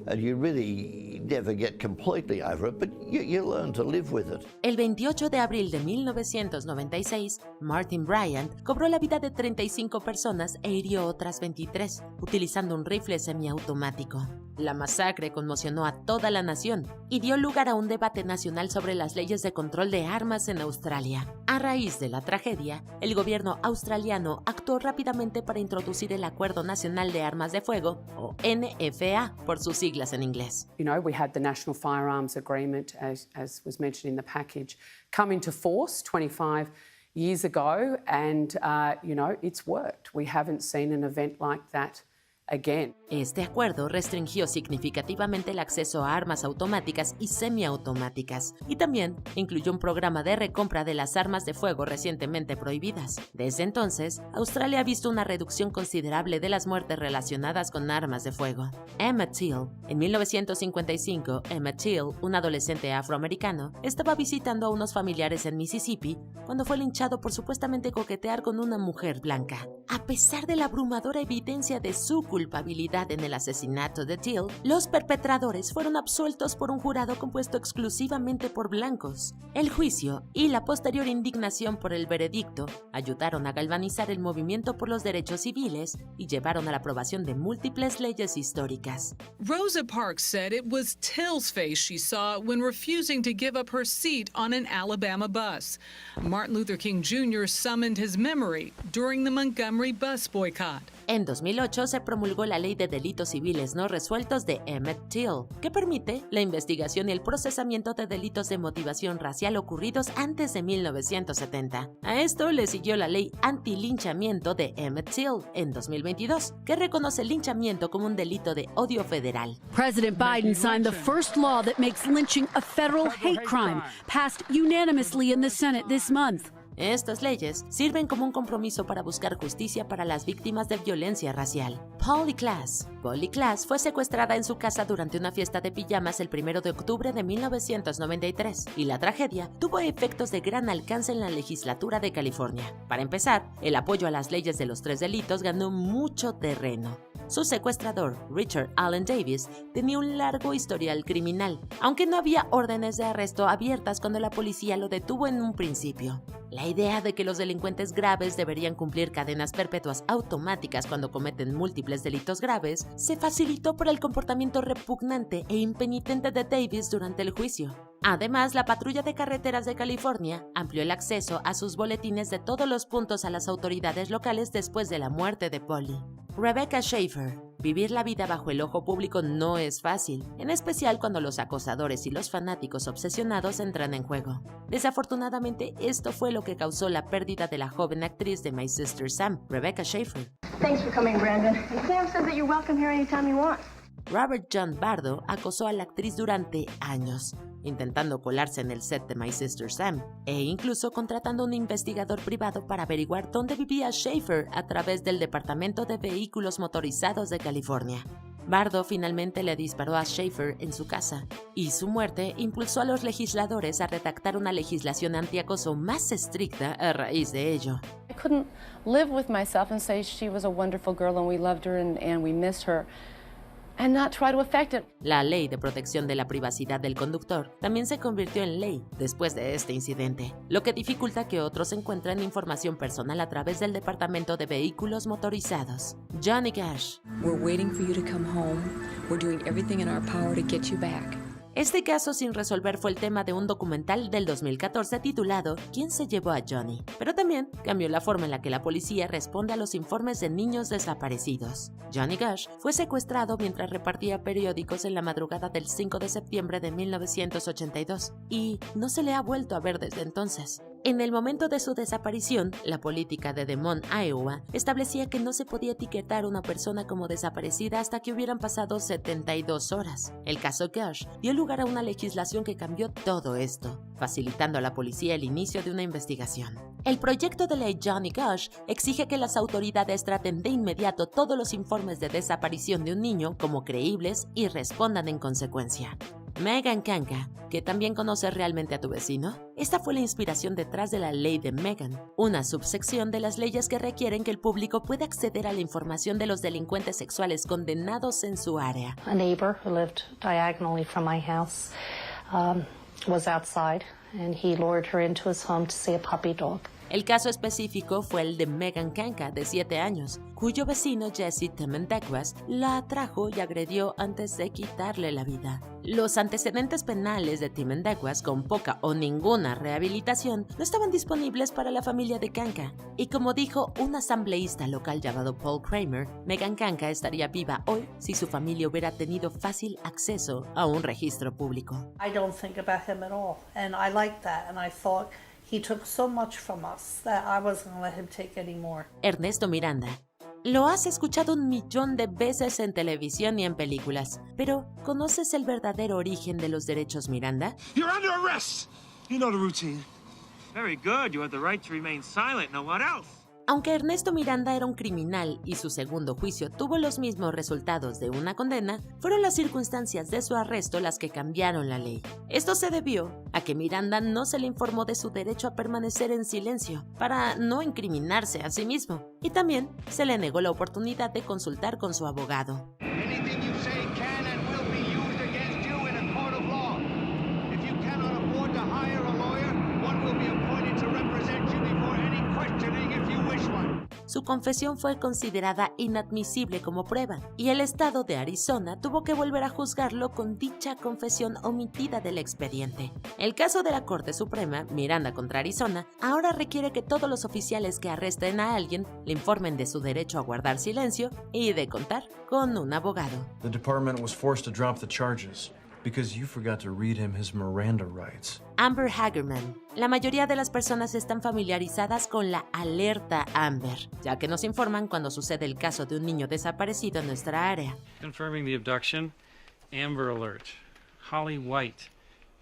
and you really never get completely over it, but you learn to live with it. El 28 de abril de 1996, Martin Bryant cobró la vida de 35 personas e hirió otras 23, utilizando un rifle semiautomático. La masacre conmocionó a toda la nación y dio lugar a un debate nacional sobre las leyes de control de armas en Australia. A raíz de la tragedia, el gobierno australiano actuó rápidamente para introducir el Acuerdo Nacional de Armas de Fuego, o NFA, por sus siglas en inglés. You know, we had the National Firearms Agreement, as was mentioned in the package, come into force 25 years ago, and, you know, it's worked. We haven't seen an event like that again. Este acuerdo restringió significativamente el acceso a armas automáticas y semiautomáticas, y también incluyó un programa de recompra de las armas de fuego recientemente prohibidas. Desde entonces, Australia ha visto una reducción considerable de las muertes relacionadas con armas de fuego. Emmett Till. En 1955, Emmett Till, un adolescente afroamericano, estaba visitando a unos familiares en Mississippi cuando fue linchado por supuestamente coquetear con una mujer blanca. A pesar de la abrumadora evidencia de su culpabilidad en el asesinato de Till, los perpetradores fueron absueltos por un jurado compuesto exclusivamente por blancos. El juicio y la posterior indignación por el veredicto ayudaron a galvanizar el movimiento por los derechos civiles y llevaron a la aprobación de múltiples leyes históricas. Rosa Parks said it was Till's face she saw when refusing to give up her seat on an Alabama bus. Martin Luther King Jr. summoned his memory during the Montgomery bus boycott. En 2008 se promulgó la Ley de Delitos Civiles No Resueltos de Emmett Till, que permite la investigación y el procesamiento de delitos de motivación racial ocurridos antes de 1970. A esto le siguió la Ley Anti-Linchamiento de Emmett Till en 2022, que reconoce el linchamiento como un delito de odio federal. President Biden signed the first law that makes lynching a federal hate crime, passed unanimously in the Senate this month. Estas leyes sirven como un compromiso para buscar justicia para las víctimas de violencia racial. Polly Klaas. Polly Klaas fue secuestrada en su casa durante una fiesta de pijamas el 1 de octubre de 1993, y la tragedia tuvo efectos de gran alcance en la legislatura de California. Para empezar, el apoyo a las leyes de los 3 delitos ganó mucho terreno. Su secuestrador, Richard Allen Davis, tenía un largo historial criminal, aunque no había órdenes de arresto abiertas cuando la policía lo detuvo en un principio. La idea de que los delincuentes graves deberían cumplir cadenas perpetuas automáticas cuando cometen múltiples delitos graves se facilitó por el comportamiento repugnante e impenitente de Davis durante el juicio. Además, la Patrulla de Carreteras de California amplió el acceso a sus boletines de todos los puntos a las autoridades locales después de la muerte de Polly. Rebecca Schaefer. Vivir la vida bajo el ojo público no es fácil, en especial cuando los acosadores y los fanáticos obsesionados entran en juego. Desafortunadamente, esto fue lo que causó la pérdida de la joven actriz de My Sister Sam, Rebecca Schaefer. Thanks for coming, Brandon. And Sam says that you're welcome here anytime you want. Robert John Bardo acosó a la actriz durante años, intentando colarse en el set de My Sister Sam, e incluso contratando un investigador privado para averiguar dónde vivía Schaefer a través del Departamento de Vehículos Motorizados de California. Bardo finalmente le disparó a Schaefer en su casa, y su muerte impulsó a los legisladores a redactar una legislación antiacoso más estricta a raíz de ello. I couldn't live with myself and say she was a wonderful girl and we loved her and we missed her. And not try to affect it. La ley de protección de la privacidad del conductor también se convirtió en ley después de este incidente, lo que dificulta que otros encuentren información personal a través del Departamento de Vehículos Motorizados. Johnny Cash. We're waiting for you to come home. We're doing everything in our power to get you back. Este caso sin resolver fue el tema de un documental del 2014 titulado ¿Quién se llevó a Johnny?, pero también cambió la forma en la que la policía responde a los informes de niños desaparecidos. Johnny Cash fue secuestrado mientras repartía periódicos en la madrugada del 5 de septiembre de 1982 y no se le ha vuelto a ver desde entonces. En el momento de su desaparición, la política de Des Moines, Iowa, establecía que no se podía etiquetar a una persona como desaparecida hasta que hubieran pasado 72 horas. El caso Cash dio lugar a una legislación que cambió todo esto, facilitando a la policía el inicio de una investigación. El proyecto de ley Johnny Cash exige que las autoridades traten de inmediato todos los informes de desaparición de un niño como creíbles y respondan en consecuencia. Megan Kanka, que también conoces realmente a tu vecino. Esta fue la inspiración detrás de la ley de Megan, una subsección de las leyes que requieren que el público pueda acceder a la información de los delincuentes sexuales condenados en su área. A neighbor who lived diagonally from my house was outside and he lured her into his home to see a puppy dog. El caso específico fue el de Megan Kanka, de 7 años, cuyo vecino Jesse Temendekwas la atrajo y agredió antes de quitarle la vida. Los antecedentes penales de Temendekwas, con poca o ninguna rehabilitación, no estaban disponibles para la familia de Kanka. Y como dijo un asambleísta local llamado Paul Kramer, Megan Kanka estaría viva hoy si su familia hubiera tenido fácil acceso a un registro público. I don't think about him at all, and I like that, and I thought he took so much from us that I wasn't going to let him take any more. Ernesto Miranda. Lo has escuchado 1.000.000 de veces en televisión y en películas, pero ¿conoces el verdadero origen de los derechos Miranda? You're under arrest. You know the routine. Very good. You have the right to remain silent. Now what else? Aunque Ernesto Miranda era un criminal y su segundo juicio tuvo los mismos resultados de una condena, fueron las circunstancias de su arresto las que cambiaron la ley. Esto se debió a que Miranda no se le informó de su derecho a permanecer en silencio para no incriminarse a sí mismo, y también se le negó la oportunidad de consultar con su abogado. Anything you say can and will be used against you in a court of law. If you cannot afford to hire a lawyer, one will be appointed to represent you before any questioning if you wish one. Su confesión fue considerada inadmisible como prueba, y el estado de Arizona tuvo que volver a juzgarlo con dicha confesión omitida del expediente. El caso de la Corte Suprema, Miranda contra Arizona, ahora requiere que todos los oficiales que arresten a alguien le informen de su derecho a guardar silencio y de contar con un abogado. The department was forced to drop the charges because you forgot to read him his Miranda rights. Amber Hagerman. La mayoría de las personas están familiarizadas con la alerta Amber, ya que nos informan cuando sucede el caso de un niño desaparecido en nuestra área. Confirming the abduction. Amber Alert. Holly White.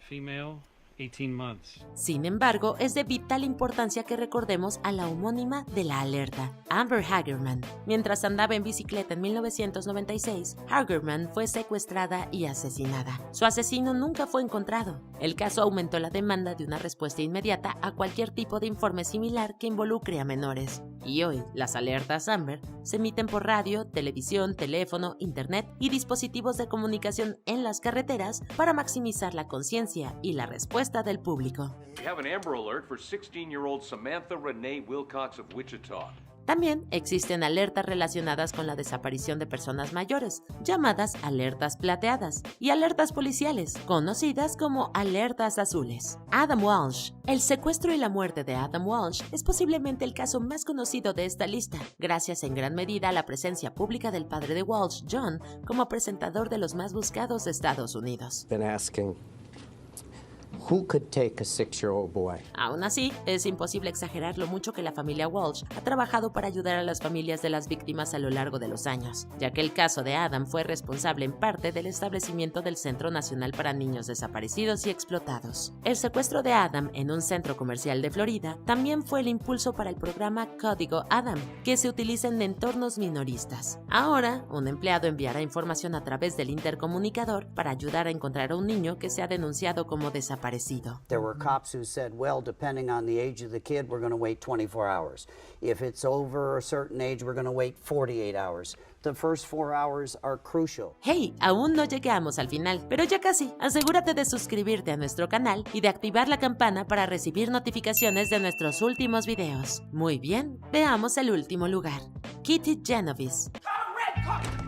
Female, 18 months. Sin embargo, es de vital importancia que recordemos a la homónima de la alerta, Amber Hagerman. Mientras andaba en bicicleta en 1996, Hagerman fue secuestrada y asesinada. Su asesino nunca fue encontrado. El caso aumentó la demanda de una respuesta inmediata a cualquier tipo de informe similar que involucre a menores. Y hoy, las alertas Amber se emiten por radio, televisión, teléfono, internet y dispositivos de comunicación en las carreteras para maximizar la conciencia y la respuesta del público. We have an Amber Alert for 16-year-old Samantha Renee Wilcox of Wichita. También existen alertas relacionadas con la desaparición de personas mayores, llamadas alertas plateadas, y alertas policiales, conocidas como alertas azules. Adam Walsh. El secuestro y la muerte de Adam Walsh es posiblemente el caso más conocido de esta lista, gracias en gran medida a la presencia pública del padre de Walsh, John, como presentador de los más buscados de Estados Unidos. Who could take a 6-year-old boy? Aún así, es imposible exagerar lo mucho que la familia Walsh ha trabajado para ayudar a las familias de las víctimas a lo largo de los años, ya que el caso de Adam fue responsable en parte del establecimiento del Centro Nacional para Niños Desaparecidos y Explotados. El secuestro de Adam en un centro comercial de Florida también fue el impulso para el programa Código Adam, que se utiliza en entornos minoristas. Ahora, un empleado enviará información a través del intercomunicador para ayudar a encontrar a un niño que se ha denunciado como desaparecido. There were cops who said, well, depending on the age of the kid, we're going to wait 24 hours. If it's over a certain age, we're going to wait 48 hours. The first 4 hours are crucial. Hey, aún no llegamos al final, pero ya casi. Asegúrate de suscribirte a nuestro canal y de activar la campana para recibir notificaciones de nuestros últimos videos. Muy bien, veamos el último lugar. Kitty Genovese.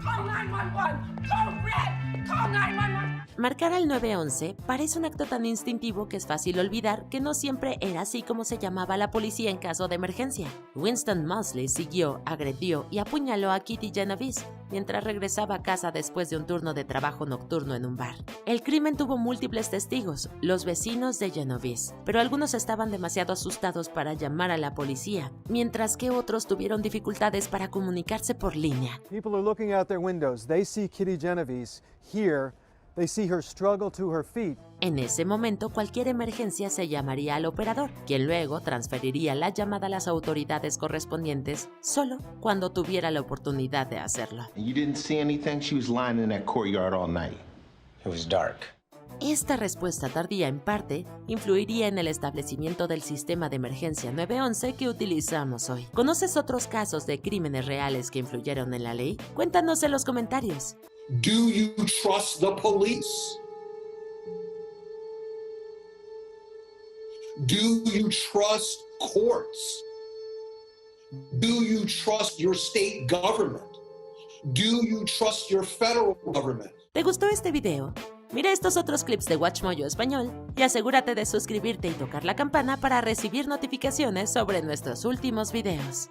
Call 911! Call red! Call 911! Marcar al 911 parece un acto tan instintivo que es fácil olvidar que no siempre era así como se llamaba la policía en caso de emergencia. Winston Mosley siguió, agredió y apuñaló a Kitty Genovese mientras regresaba a casa después de un turno de trabajo nocturno en un bar. El crimen tuvo múltiples testigos, los vecinos de Genovese, pero algunos estaban demasiado asustados para llamar a la policía, mientras que otros tuvieron dificultades para comunicarse por línea. People are looking out their windows. They see Kitty Genovese here. They see her struggle to her feet. En ese momento, cualquier emergencia se llamaría al operador, quien luego transferiría la llamada a las autoridades correspondientes solo cuando tuviera la oportunidad de hacerlo. You didn't see anything? She was lying in that courtyard all night. It was dark. Esta respuesta tardía, en parte, influiría en el establecimiento del sistema de emergencia 911 que utilizamos hoy. ¿Conoces otros casos de crímenes reales que influyeron en la ley? Cuéntanos en los comentarios. Do you trust the police? Do you trust courts? Do you trust your state government? Do you trust your federal government? ¿Te gustó este video? Mira estos otros clips de WatchMojo Español y asegúrate de suscribirte y tocar la campana para recibir notificaciones sobre nuestros últimos videos.